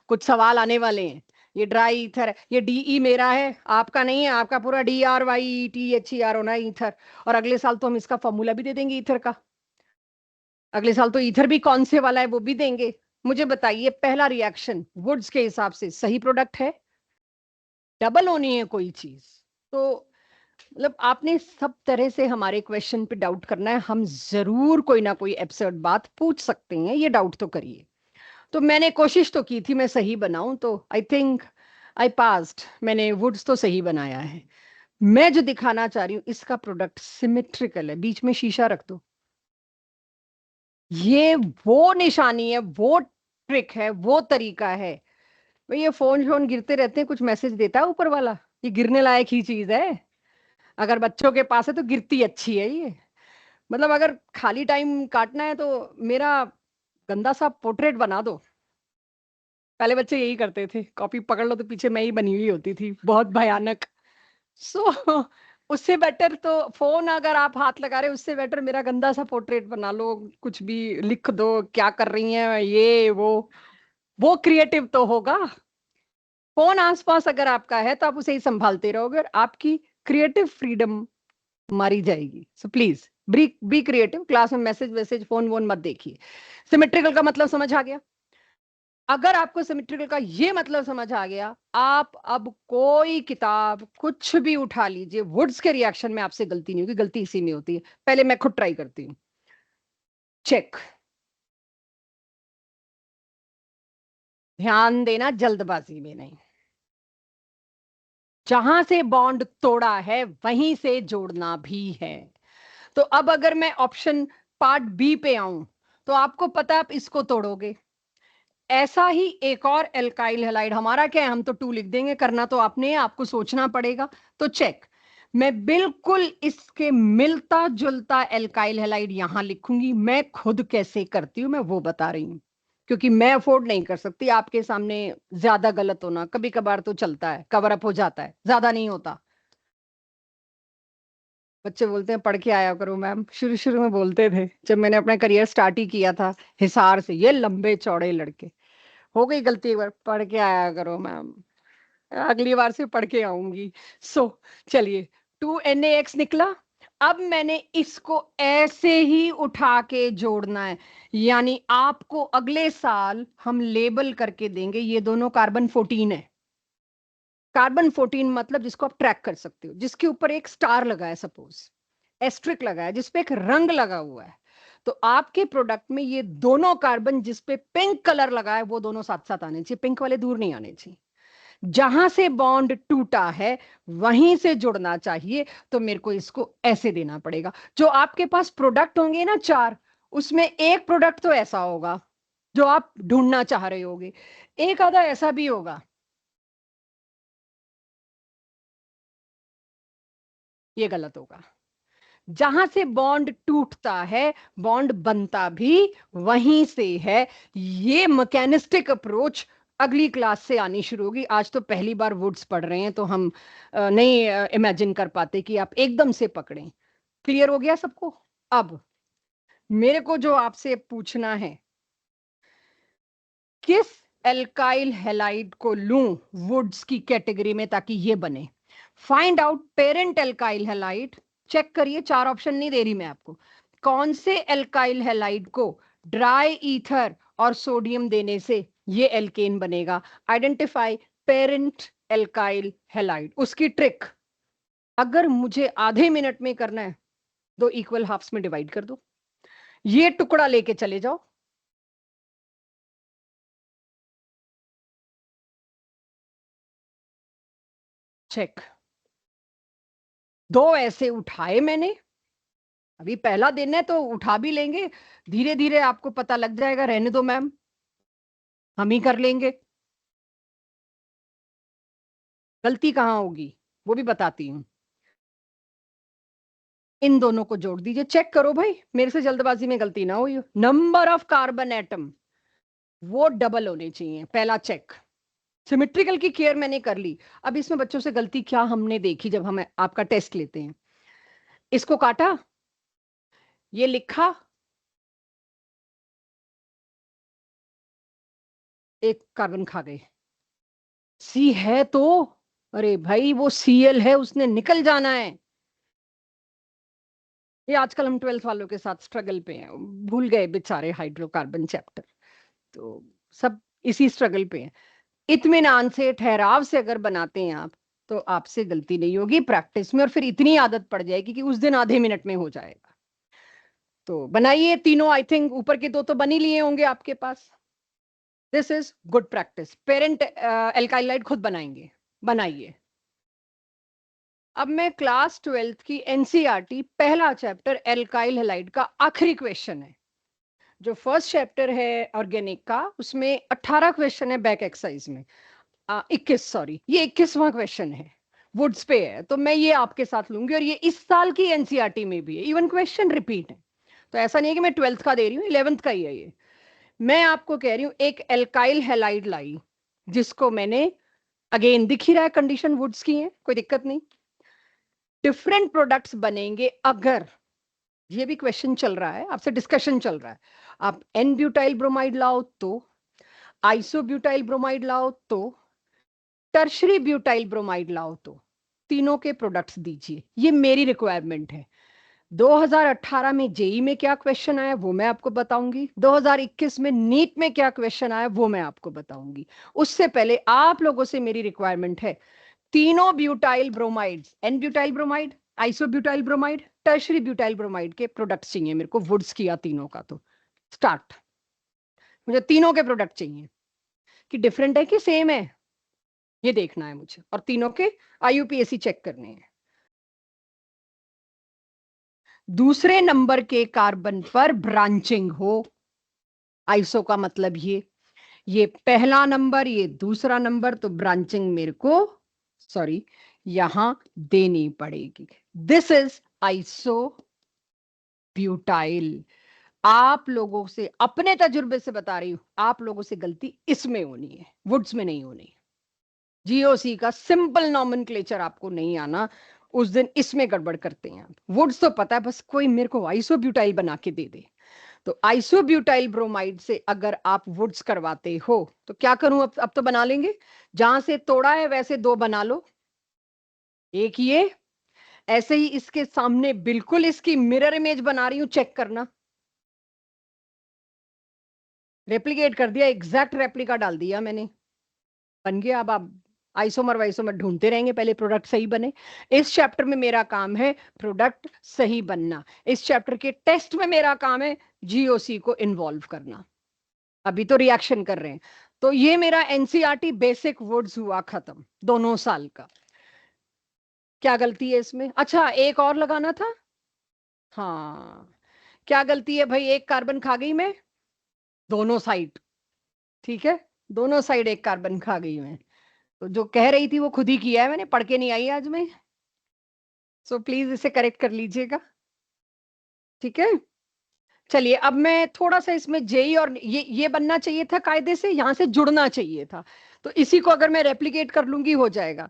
[SPEAKER 1] कुछ सवाल आने वाले हैं। ये ड्राई ईथर है, ये डीई मेरा है, आपका नहीं है, आपका पूरा DRYETHER होना है ईथर। और अगले साल तो हम इसका फॉर्मूला भी दे देंगे ईथर का, अगले साल तो ईथर भी कौन से वाला है वो भी देंगे। मुझे बताइए, पहला रिएक्शन वुड्स के हिसाब से सही प्रोडक्ट है? डबल होनी है कोई चीज तो, मतलब आपने सब तरह से हमारे क्वेश्चन पे डाउट करना है, हम जरूर कोई ना कोई एब्सर्ड बात पूछ सकते हैं, ये डाउट तो करिए। तो मैंने कोशिश तो की थी मैं सही बनाऊं, तो आई थिंक आई पास्ड, मैंने वुड्स तो सही बनाया है। मैं जो दिखाना चाह रही हूँ, इसका प्रोडक्ट सिमेट्रिकल है, बीच में शीशा रख दो, ये वो निशानी है, वो ट्रिक है, वो तरीका है। भाई ये फोन शोन गिरते रहते हैं, कुछ मैसेज देता है ऊपर वाला? ये गिरने लायक ही चीज है, अगर बच्चों के पास है तो गिरती अच्छी है ये। मतलब अगर खाली टाइम काटना है तो मेरा गंदा सा पोर्ट्रेट बना दो। पहले बच्चे यही करते थे, कॉपी पकड़ लो तो पीछे मैं ही बनी हुई होती थी, बहुत भयानक। सो उससे बेटर तो फोन अगर आप हाथ लगा रहे, उससे बेटर मेरा गंदा सा पोर्ट्रेट बना लो, कुछ भी लिख दो, क्या कर रही हैं ये वो क्रिएटिव तो होगा। फोन आसपास अगर आपका है तो आप उसे ही संभालते रहोगे और आपकी क्रिएटिव फ्रीडम मारी जाएगी। So please be creative, class में मैसेज वैसेज फोन वोन मत देखिए। सिमेट्रिकल का मतलब समझ आ गया? अगर आपको सिमेट्रिकल का ये मतलब समझ आ गया, आप अब कोई किताब कुछ भी उठा लीजिए, वुड्स के रिएक्शन में आपसे गलती नहीं होगी, गलती इसी में होती है। पहले मैं खुद ट्राई करती हूँ। चेक, ध्यान देना, जल्दबाजी में नहीं, जहां से बॉन्ड तोड़ा है वहीं से जोड़ना भी है। तो अब अगर मैं ऑप्शन पार्ट बी पे आऊं, तो आपको पता है आप इसको तोड़ोगे। ऐसा ही एक और एल्काइल हैलाइड, हमारा क्या है, हम तो 2 लिख देंगे, करना तो आपने है, आपको सोचना पड़ेगा। तो चेक, मैं बिल्कुल इसके मिलता जुलता एल्काइल हैलाइड यहां लिखूंगी। मैं खुद कैसे करती हूं मैं वो बता रही हूं, क्योंकि मैं अफोर्ड नहीं कर सकती आपके सामने ज्यादा गलत होना। कभी कभार तो चलता है, कवर अप हो जाता है, ज्यादा नहीं होता। बच्चे बोलते हैं पढ़ के आया करो मैम, शुरू शुरू में बोलते थे जब मैंने अपना करियर स्टार्ट ही किया था हिसार से, ये लंबे चौड़े लड़के। हो गई गलती एक बार, पढ़ के आया करो मैम, अगली बार से पढ़ के आऊंगी। सो चलिए, 2NaX निकला। अब मैंने इसको ऐसे ही उठा के जोड़ना है, यानी आपको अगले साल हम लेबल करके देंगे, ये दोनों कार्बन 14 है। कार्बन 14 मतलब जिसको आप ट्रैक कर सकते हो, जिसके ऊपर एक स्टार लगा है, सपोज एस्ट्रिक लगा है, जिसपे एक रंग लगा हुआ है। तो आपके प्रोडक्ट में ये दोनों कार्बन जिसपे पिंक कलर लगा है, वो दोनों साथ साथ आने चाहिए, पिंक वाले दूर नहीं आने चाहिए। जहां से बॉन्ड टूटा है वहीं से जुड़ना चाहिए। तो मेरे को इसको ऐसे देना पड़ेगा। जो आपके पास प्रोडक्ट होंगे ना 4, उसमें एक प्रोडक्ट तो ऐसा होगा जो आप ढूंढना चाह रहे होगे, एक आधा ऐसा भी होगा, ये गलत होगा। जहां से बॉन्ड टूटता है, बॉन्ड बनता भी वहीं से है। ये मैकेनिस्टिक अप्रोच अगली क्लास से आनी शुरू होगी। आज तो पहली बार वुड्स पढ़ रहे हैं, तो हम नहीं इमेजिन कर पाते कि आप एकदम से पकड़ें। क्लियर हो गया सबको? अब मेरे को जो आपसे पूछना है, किस एल्काइल हैलाइड को लूं वुड्स की कैटेगरी में ताकि ये बने? Find out parent alkyl halide. Check करिए, 4 ऑप्शन नहीं दे रही मैं आपको, कौन से एल्काइल हैलाइड को ड्राई ईथर और सोडियम देने से ये एल्केन बनेगा। आइडेंटिफाई पेरेंट एल्काइल हैलाइड, उसकी ट्रिक अगर मुझे आधे मिनट में करना है, 2 इक्वल हाफ्स में डिवाइड कर दो, ये टुकड़ा लेके चले जाओ। चेक, 2 ऐसे उठाए मैंने, अभी पहला दिन है तो उठा भी लेंगे, धीरे धीरे आपको पता लग जाएगा, रहने दो मैम, हम ही कर लेंगे। गलती कहाँ होगी वो भी बताती हूँ। इन दोनों को जोड़ दीजिए, चेक करो भाई, मेरे से जल्दबाजी में गलती ना हुई हो। नंबर ऑफ कार्बन एटम वो डबल होने चाहिए, पहला चेक। सिमेट्रिकल की केयर मैंने कर ली। अब इसमें बच्चों से गलती क्या हमने देखी जब हम आपका टेस्ट लेते हैं, इसको काटा, ये लिखा, एक कार्बन खा गए। सी है तो, अरे भाई वो सीएल है, उसने निकल जाना है। ये आजकल हम 12th वालों के साथ स्ट्रगल पे हैं, भूल गए बेचारे हाइड्रोकार्बन चैप्टर, तो सब इसी स्ट्रगल पे हैं। इत्मीनान से, ठहराव से अगर बनाते हैं आप, तो आपसे गलती नहीं होगी प्रैक्टिस में, और फिर इतनी आदत पड़ जाएगी कि उस दिन आधे मिनट में हो जाएगा। तो बनाइए तीनों, आई थिंक ऊपर के दो तो बन ही लिए होंगे आपके पास। This is good practice. Parent alkyl halide खुद बनाएंगे, बनाइए। अब मैं क्लास 12th की एनसीईआरटी पहला चैप्टर एल्काइल हैलाइड का आखिरी क्वेश्चन है। जो फर्स्ट चैप्टर है ऑर्गेनिक का, उसमें 18 क्वेश्चन है बैक एक्सरसाइज में, 21, सॉरी, ये 21वां क्वेश्चन है, वुड्स पे है। तो मैं ये आपके साथ लूंगी, और ये इस साल की एनसीईआरटी में भी है, इवन क्वेश्चन रिपीट है। तो ऐसा नहीं है कि मैं 12th का दे रही हूँ, 11th का ही है ये। मैं आपको कह रही हूँ एक एल्काइल हैलाइड लाई, जिसको मैंने, अगेन दिख ही रहा है कंडीशन वुड्स की है, कोई दिक्कत नहीं। डिफरेंट प्रोडक्ट्स बनेंगे अगर, ये भी क्वेश्चन चल रहा है, आपसे डिस्कशन चल रहा है, आप एन ब्यूटाइल ब्रोमाइड लाओ तो, आइसोब्यूटाइल ब्रोमाइड लाओ तो, टर्शरी ब्यूटाइल ब्रोमाइड लाओ तो, तीनों के प्रोडक्ट्स दीजिए, ये मेरी रिक्वायरमेंट है। 2018 में जेई में क्या क्वेश्चन आया वो मैं आपको बताऊंगी, 2021 में नीट में क्या क्वेश्चन आया वो मैं आपको बताऊंगी। उससे पहले आप लोगों से मेरी रिक्वायरमेंट है, तीनों butyl bromides, n butyl bromide, isobutyl bromide, tertiary butyl bromide के प्रोडक्ट्स चाहिए मेरे को, वुड्स किया तीनों का। तो स्टार्ट, मुझे तीनों के प्रोडक्ट चाहिए, कि डिफरेंट है कि सेम है, ये देखना है मुझे, और तीनों के आईयूपीएसी चेक करने हैं। दूसरे नंबर के कार्बन पर ब्रांचिंग हो, आइसो का मतलब ये पहला नंबर, ये दूसरा नंबर, तो ब्रांचिंग मेरे को, सॉरी, यहां देनी पड़ेगी। This is iso butyl. आप लोगों से, अपने तजुर्बे से बता रही हूं, आप लोगों से गलती इसमें होनी है, वुड्स में नहीं होनी। जीओसी का सिंपल नॉमेनक्लेचर आपको नहीं आना, उस दिन इसमें गड़बड़ करते हैं आप। वुड्स तो पता है, बस कोई मेरे को आइसोब्यूटाइल बना के दे दे। तो आइसोब्यूटाइल ब्रोमाइड से अगर आप वुड्स करवाते हो तो क्या करूं, अब तो बना लेंगे, जहां से तोड़ा है वैसे दो बना लो। एक ये, ऐसे ही इसके सामने बिल्कुल इसकी मिरर इमेज बना रही हूं, चेक करना। रेप्लिकेट कर दिया, एग्जैक्ट रेप्लिका डाल दिया मैंने, बन गया। अब आप आइसोमर वाइसोमर ढूंढते रहेंगे, पहले प्रोडक्ट सही बने। इस चैप्टर में मेरा काम है प्रोडक्ट सही बनना, इस चैप्टर के टेस्ट में मेरा काम है जीओसी को इन्वॉल्व करना। अभी तो रिएक्शन कर रहे हैं। तो ये मेरा एनसीईआरटी बेसिक वर्ड्स हुआ खत्म, दोनों साल का। क्या गलती है इसमें? अच्छा, एक और लगाना था। हाँ, क्या गलती है भाई, एक कार्बन खा गई मैं, दोनों साइड, ठीक है, दोनों साइड एक कार्बन खा गई मैं। तो जो कह रही थी वो खुद ही किया है मैंने, पढ़ के नहीं आई आज में। सो प्लीज इसे करेक्ट कर लीजिएगा, ठीक है। चलिए, अब मैं थोड़ा सा इसमें जेई, और ये बनना चाहिए था कायदे से, यहां से जुड़ना चाहिए था, तो इसी को अगर मैं रेप्लिकेट कर लूंगी हो जाएगा।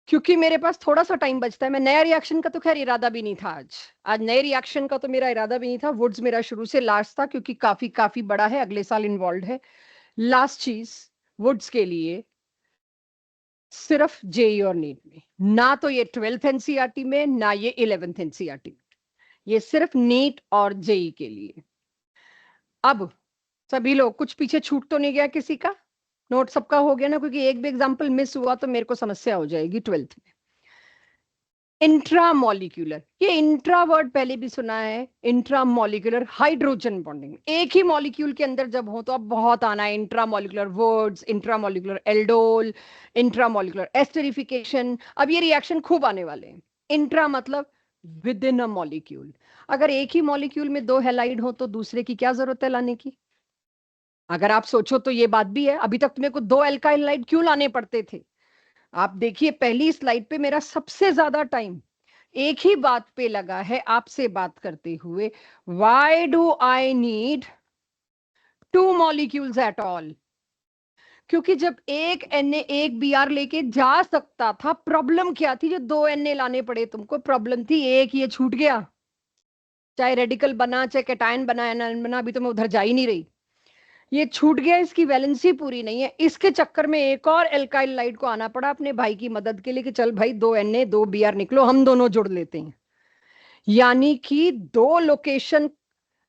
[SPEAKER 1] क्योंकि मेरे पास थोड़ा सा टाइम बचता है, मैं नया रिएक्शन का तो खैर इरादा भी नहीं था आज, आज नए रिएक्शन का तो मेरा इरादा भी नहीं था। वुड्स मेरा शुरू से लास्ट था, क्योंकि काफी काफी बड़ा है, अगले साल इन्वॉल्व है। लास्ट चीज वुड्स के लिए सिर्फ जेई और नीट में, ना तो ये 12th एनसीईआरटी में, ना ये 11th एनसीईआरटी में, ये सिर्फ नीट और जेई के लिए। अब सभी लोग, कुछ पीछे छूट तो नहीं गया किसी का? नोट सबका हो गया ना? क्योंकि एक भी एग्जाम्पल मिस हुआ तो मेरे को समस्या हो जाएगी 12th में। इंट्रामोलिक्यूलर, ये इंट्रा वर्ड पहले भी सुना है, इंट्रामोलिक्यूलर हाइड्रोजन बॉन्डिंग, एक ही मॉलिक्यूल के अंदर जब हो तो अब बहुत आना है intramolecular words, intramolecular aldol, intramolecular esterification, अब ये रिएक्शन खूब आने वाले हैं। इंट्रा मतलब विद इन अ मॉलिक्यूल, अगर एक ही मॉलिक्यूल में दो हैलाइड हो तो दूसरे की क्या जरूरत है लाने की? अगर आप सोचो तो ये बात भी है, अभी तक तुम्हें को दो एल्काइल हैलाइड क्यों लाने पड़ते थे? आप देखिए पहली स्लाइड पे मेरा सबसे ज्यादा टाइम एक ही बात पे लगा है आपसे बात करते हुए, why do I need 2 molecules at all? क्योंकि जब एक Na एक Br लेके जा सकता था, प्रॉब्लम क्या थी? जो 2 Na लाने पड़े तुमको, प्रॉब्लम थी एक ये छूट गया, चाहे रेडिकल बना चाहे कैटायन बना एनायन बना, अभी तो मैं उधर जा ही नहीं रही, ये छूट गया, इसकी वैलेंसी पूरी नहीं है। इसके चक्कर में एक और एल्काइल लाइट को आना पड़ा अपने भाई की मदद के लिए कि चल भाई 2 Na 2 Br निकलो, हम दोनों जुड़ लेते हैं। यानी कि 2 लोकेशन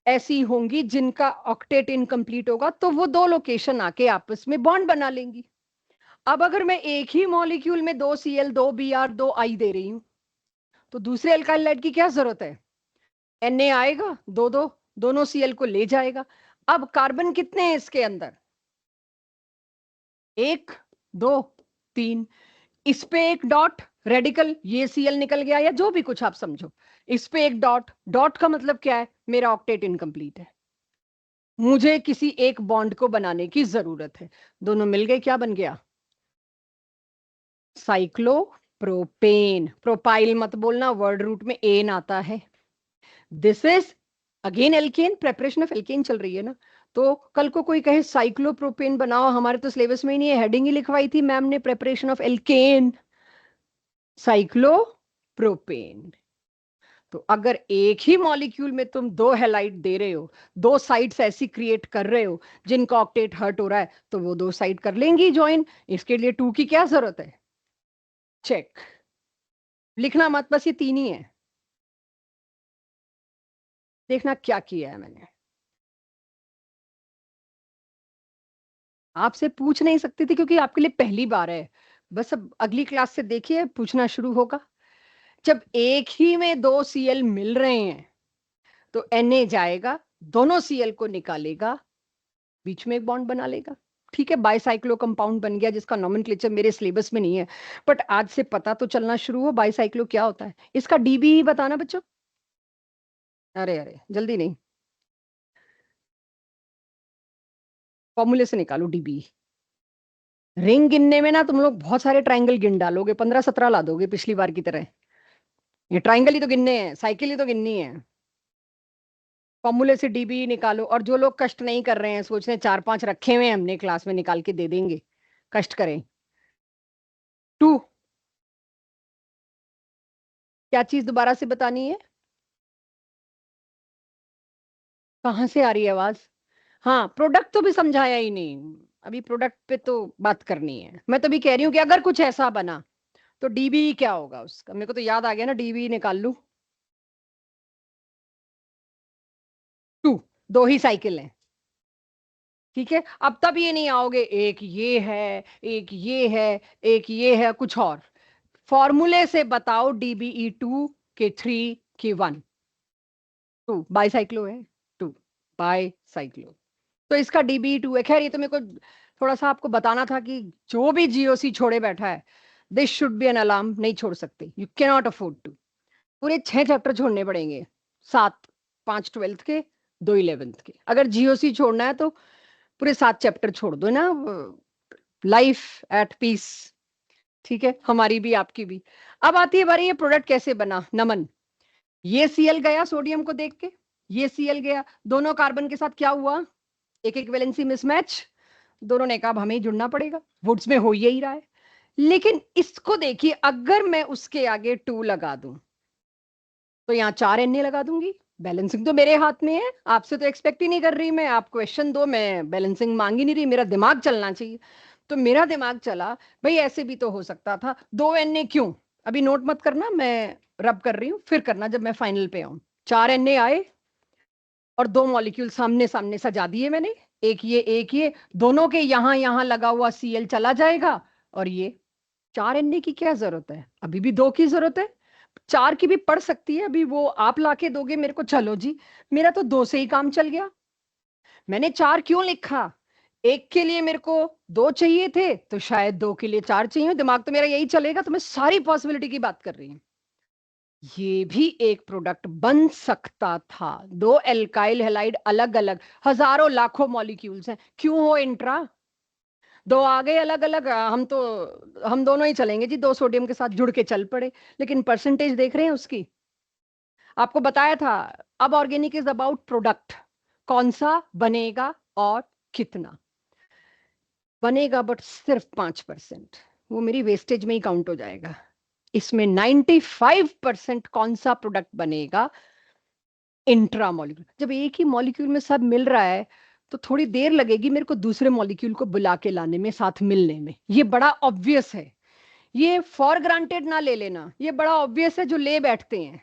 [SPEAKER 1] ऐसी होंगी जिनका ऑक्टेट इनकम्प्लीट होगा, तो वो 2 लोकेशन आके आपस में बॉन्ड बना लेंगी। अब अगर मैं एक ही मॉलिक्यूल में 2Cl 2Br 2I दे रही हूं, तो दूसरे अल्काइल लाइट की क्या जरूरत है? Na आएगा, दो दो दोनों Cl को ले जाएगा। अब कार्बन कितने हैं इसके अंदर? 1 2 3, इस पे एक डॉट, रेडिकल, ये Cl निकल गया या जो भी कुछ आप समझो, इस पे एक डॉट, डॉट का मतलब क्या है? मेरा ऑक्टेट इनकम्प्लीट है, मुझे किसी एक बॉन्ड को बनाने की जरूरत है। दोनों मिल गए, क्या बन गया? साइक्लोप्रोपेन। प्रोपाइल मत बोलना, वर्ड रूट में एन आता है। This is again alkane, preparation of alkane चल रही है ना, तो कल को कोई कहे साइक्लोप्रोपेन बनाओ, हमारे तो सिलेबस में ही नहीं है, हेडिंग ही लिखवाई थी मैम ने, प्रेपरेशन ऑफ एल्केन, साइक्लोप्रोपेन। तो अगर एक ही मॉलिक्यूल में तुम 2 हैलाइड दे रहे हो, 2 साइड्स ऐसी क्रिएट कर रहे हो जिनका ऑक्टेट हर्ट हो रहा है, तो वो 2 साइड कर लेंगी ज्वाइन। इसके लिए 2 की क्या जरूरत है? चेक, लिखना मत, बस ये 3 ही है। देखना क्या किया है मैंने, आपसे पूछ नहीं सकती थी क्योंकि आपके लिए पहली बार है। बस अब अगली क्लास से देखिए पूछना शुरू होगा। जब एक ही में 2Cl मिल रहे हैं तो Na जाएगा, दोनों Cl को निकालेगा, बीच में एक बॉन्ड बना लेगा। ठीक है, बाइसाइक्लो कंपाउंड बन गया, जिसका नॉमेनक्लेचर मेरे सिलेबस में नहीं है, बट आज से पता तो चलना शुरू हो बाइसाइक्लो क्या होता है। इसका डीबी ही बताना बच्चों। अरे अरे जल्दी नहीं, फॉर्मूले से निकालो डीबी। रिंग गिनने में ना तुम लोग बहुत सारे ट्राइंगल गिन डालोगे, 15 17 ला दोगे पिछली बार की तरह। ये ट्राइंगल ही तो गिनने हैं, साइकिल ही तो गिननी है। फॉर्मूले से डीबी निकालो, और जो लोग कष्ट नहीं कर रहे हैं, सोच रहे हैं 4 5 रखे हुए हैं हमने क्लास में, निकाल के दे देंगे, कष्ट करें। 2, क्या चीज दोबारा से बतानी है? कहाँ से आ रही है आवाज? हाँ, प्रोडक्ट तो भी समझाया ही नहीं, अभी प्रोडक्ट पे तो बात करनी है। मैं तो भी कह रही हूँ कि अगर कुछ ऐसा बना तो डीबी क्या होगा उसका, मेरे को तो याद आ गया ना, डीबी निकाल लू। 2, 2 ही साइकिल है। ठीक है, अब तब ये नहीं आओगे एक ये है, एक ये है, एक ये है, कुछ और। फॉर्मूले से बताओ, DBE2 के 3 के 1, 2 बाईसाइक्लो है, 2 बाईसाइक्लो, तो इसका DBE2 है। खैर ये तो मेरे को थोड़ा सा आपको बताना था कि जो भी GOC छोड़े बैठा है, this should be an alarm, नहीं छोड़ सकते, you can not afford to. पूरे 6 चैप्टर छोड़ने पड़ेंगे, 7, 5 12th के, 2 11th के। अगर GOC छोड़ना है तो पूरे 7 चैप्टर छोड़ दो ना, लाइफ एट पीस। ठीक है, हमारी भी आपकी भी। अब आती है बारी ये प्रोडक्ट कैसे बना। नमन, ये Cl गया सोडियम को देख के, ये Cl गया, दोनों कार्बन के साथ क्या हुआ? एक एक वैलेंसी मिसमैच, दोनों ने कहा अब हमें ही जुड़ना पड़ेगा, वुड्स में हो यही रहा है। लेकिन इसको देखिए, अगर मैं उसके आगे 2 लगा दूं तो यहाँ 4 Na लगा दूंगी। बैलेंसिंग तो मेरे हाथ में है, आपसे तो एक्सपेक्ट ही नहीं कर रही मैं, आप क्वेश्चन दो, मैं बैलेंसिंग मांग ही नहीं रही, मेरा दिमाग चलना चाहिए। तो मेरा दिमाग चला, भाई ऐसे भी तो हो सकता था, 2 Na क्यों? अभी नोट मत करना, मैं रब कर रही हूँ, फिर करना जब मैं फाइनल पे आऊं। 4 Na आए और 2 मॉलिक्यूल सामने सामने सजा दिए मैंने, एक ये एक ये, दोनों के यहां यहां लगा हुआ Cl चला जाएगा। और ये 4 Na की क्या जरूरत है, अभी भी 2 की जरूरत है। 4 की भी पड़ सकती है, अभी वो आप लाके दोगे मेरे को, चलो जी, मेरा तो 2 से ही काम चल गया। मैंने 4 क्यों लिखा? एक के लिए मेरे को 2 चाहिए थे, तो शायद 2 के लिए 4 चाहिए, दिमाग तो मेरा यही चलेगा, तो मैं सारी पॉसिबिलिटी की बात कर रही हूँ। ये भी एक प्रोडक्ट बन सकता था, 2 एल्काइल हैलाइड अलग अलग, हजारों लाखों मॉलिक्यूल्स हैं, क्यों हो इंट्रा? दो आ गए अलग अलग, हम दोनों ही चलेंगे जी, दो सोडियम के साथ जुड़ के चल पड़े, लेकिन परसेंटेज देख रहे हैं उसकी। आपको बताया था, अब ऑर्गेनिक इज अबाउट प्रोडक्ट, कौन सा बनेगा और कितना बनेगा, बट सिर्फ 5%, वो मेरी वेस्टेज में ही काउंट हो जाएगा। इसमें 95% कौन सा प्रोडक्ट बनेगा, इंट्रा मॉलिक्यूल। जब एक ही मॉलिक्यूल में सब मिल रहा है तो थोड़ी देर लगेगी मेरे को दूसरे मॉलिक्यूल को बुला के लाने में, साथ मिलने में। ये बड़ा ऑब्वियस है, ये फॉर ग्रांटेड ना ले लेना, ये बड़ा ऑब्वियस है जो ले बैठते हैं,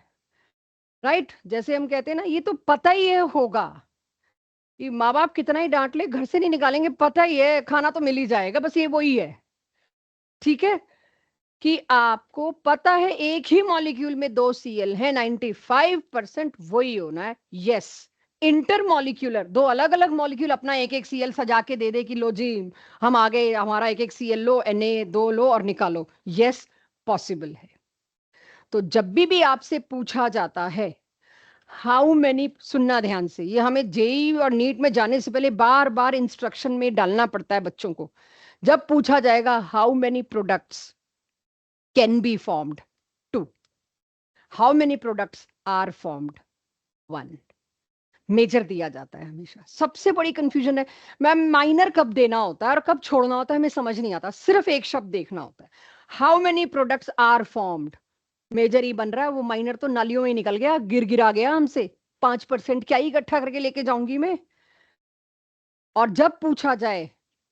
[SPEAKER 1] राइट। जैसे हम कहते हैं ना, ये तो पता ही है होगा, ये माँ बाप कितना ही डांट ले घर से नहीं निकालेंगे, पता ही है खाना तो मिल ही जाएगा, बस ये वही है। ठीक है, कि आपको पता है एक ही मॉलिक्यूल में दो सीएल है, 95% वही होना है। यस, इंटर मॉलिक्यूलर, दो अलग अलग मॉलिक्यूल अपना एक एक सीएल सजा के दे दे कि लो जी हम आ गए, हमारा एक एक सीएल लो, Na2 लो और निकालो। यस, पॉसिबल है। तो जब भी आपसे पूछा जाता है हाउ मैनी, सुनना ध्यान से, ये हमें जेई और नीट में जाने से पहले बार बार इंस्ट्रक्शन में डालना पड़ता है बच्चों को। जब पूछा जाएगा how many products can be formed, 2, how many products are formed, 1, major दिया जाता है हमेशा। सबसे बड़ी कंफ्यूजन है मैम, माइनर कब देना होता है और कब छोड़ना होता है, हमें समझ नहीं आता, सिर्फ एक शब्द देखना होता है, how many products are formed. Major ही बन रहा है, वो माइनर तो नालियों में निकल गया, गिर गिरा गया हमसे। 5% क्या ही इकट्ठा करके लेके जाऊंगी मैं। और जब पूछा जाए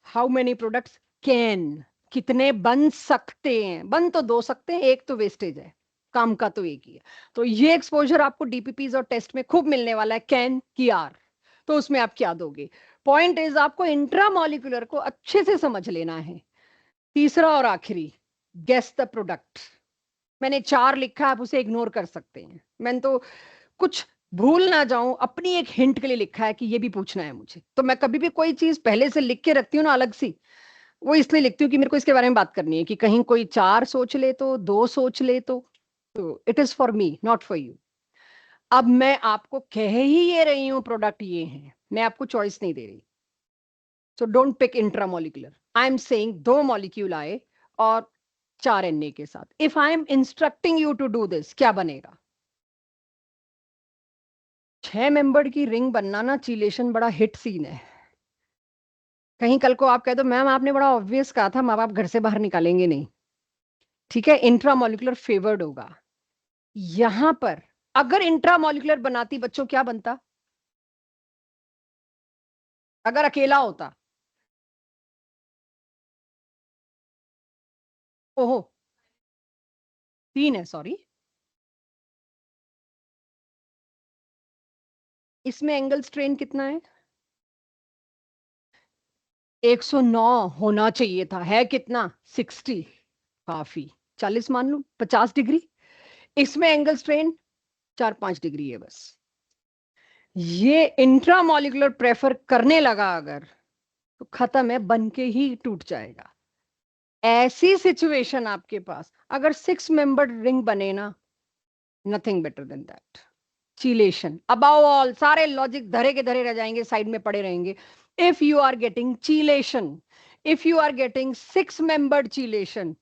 [SPEAKER 1] हाउ मेनी प्रोडक्ट्स कैन, कितने बन सकते हैं, बन तो दो सकते हैं, एक तो वेस्टेज है, काम का तो एक ही है। तो ये एक्सपोजर आपको डीपीपीज और टेस्ट में खूब मिलने वाला है, कैन की आर। तो उसमें आप क्या दोगे? पॉइंट इज आपको इंट्रामोलिकुलर को अच्छे से समझ लेना है। तीसरा और आखिरी, गेस द प्रोडक्ट। मैंने 4 लिखा, आप उसे इग्नोर कर सकते हैं, मैंने तो कुछ भूल ना जाऊं अपनी एक हिंट के लिए लिखा है कि ये भी पूछना है मुझे। तो मैं कभी भी कोई चीज पहले से लिख के रखती हूँ ना अलग सी, वो इसलिए लिखती हूँ कि मेरे को इसके बारे में बात करनी है, कि कहीं कोई 4 सोच ले तो 2 सोच ले तो it is for me not for you. अब मैं आपको कह ही ये रही हूँ प्रोडक्ट ये है, मैं आपको चॉइस नहीं दे रही। So don't pick intramolecular, I am saying 2 molecule आए और 4 Na के साथ, if I am instructing you to do this, क्या बनेगा? 6 मेंबर की रिंग बनना ना चीलेशन बड़ा हिट सीन है। कहीं कल को आप कह दो मैम आपने बड़ा ऑब्वियस कहा था, माँ बाप घर से बाहर निकालेंगे नहीं। ठीक है, इंट्रामोलिकुलर फेवर्ड होगा। यहां पर अगर इंट्रामोलिकुलर बनाती बच्चों, क्या बनता अगर अकेला होता? ओहो, 3 है, सॉरी। इसमें एंगल स्ट्रेन कितना है? 109 होना चाहिए था, है कितना? 60, काफी। 40 मान लो, 50 डिग्री। इसमें एंगल स्ट्रेन 4-5 डिग्री है बस। ये इंट्रामोलिकुलर प्रेफर करने लगा अगर, तो खत्म है, बन के ही टूट जाएगा। ऐसी सिचुएशन आपके पास अगर 6 मेंबर रिंग बने ना, nothing better than that, chelation about all. सारे लॉजिक धरे के धरे रह जाएंगे, साइड में पड़े रहेंगे। If you are getting chelation, if you are getting 6 membered chelation,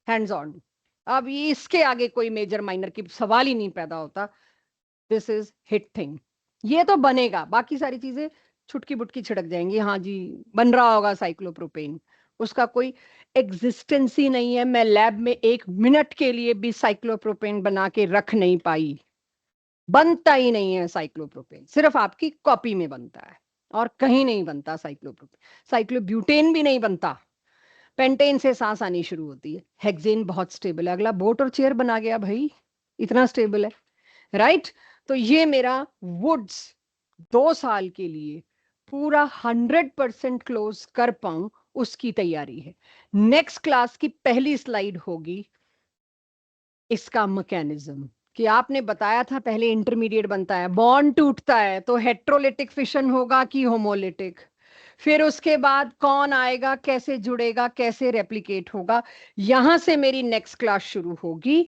[SPEAKER 1] hands on. अब ये इसके आगे कोई मेजर माइनर की सवाल ही नहीं पैदा होता। This is hit thing. ये तो बनेगा, बाकी सारी चीजें छुटकी बुटकी छिड़क जाएंगी। हाँ जी, बन रहा होगा साइक्लोप्रोपेन, उसका कोई एग्जिस्टेंस ही नहीं है। मैं लैब में 1 मिनट के लिए भी साइक्लोप्रोपेन बना के रख नहीं पाई, बनता ही नहीं है साइक्लोप्रोपेन, सिर्फ आपकी कॉपी में बनता है और कहीं नहीं बनता साइक्लोप्रोपेन। साइक्लोब्यूटेन भी नहीं बनता। पेंटेन से सांस आनी शुरू होती है। हेक्सेन बहुत स्टेबल है, अगला बोट और चेयर बना गया भाई, इतना स्टेबल है, राइट। तो ये मेरा वुड्स 2 साल के लिए पूरा 100% क्लोज कर पाऊं, उसकी तैयारी है। नेक्स्ट क्लास की पहली स्लाइड होगी इसका मैकेनिज्म, कि आपने बताया था पहले इंटरमीडिएट बनता है, बॉन्ड टूटता है तो हेट्रोलिटिक फिशन होगा कि होमोलिटिक, फिर उसके बाद कौन आएगा, कैसे जुड़ेगा, कैसे रेप्लिकेट होगा। यहां से मेरी नेक्स्ट क्लास शुरू होगी।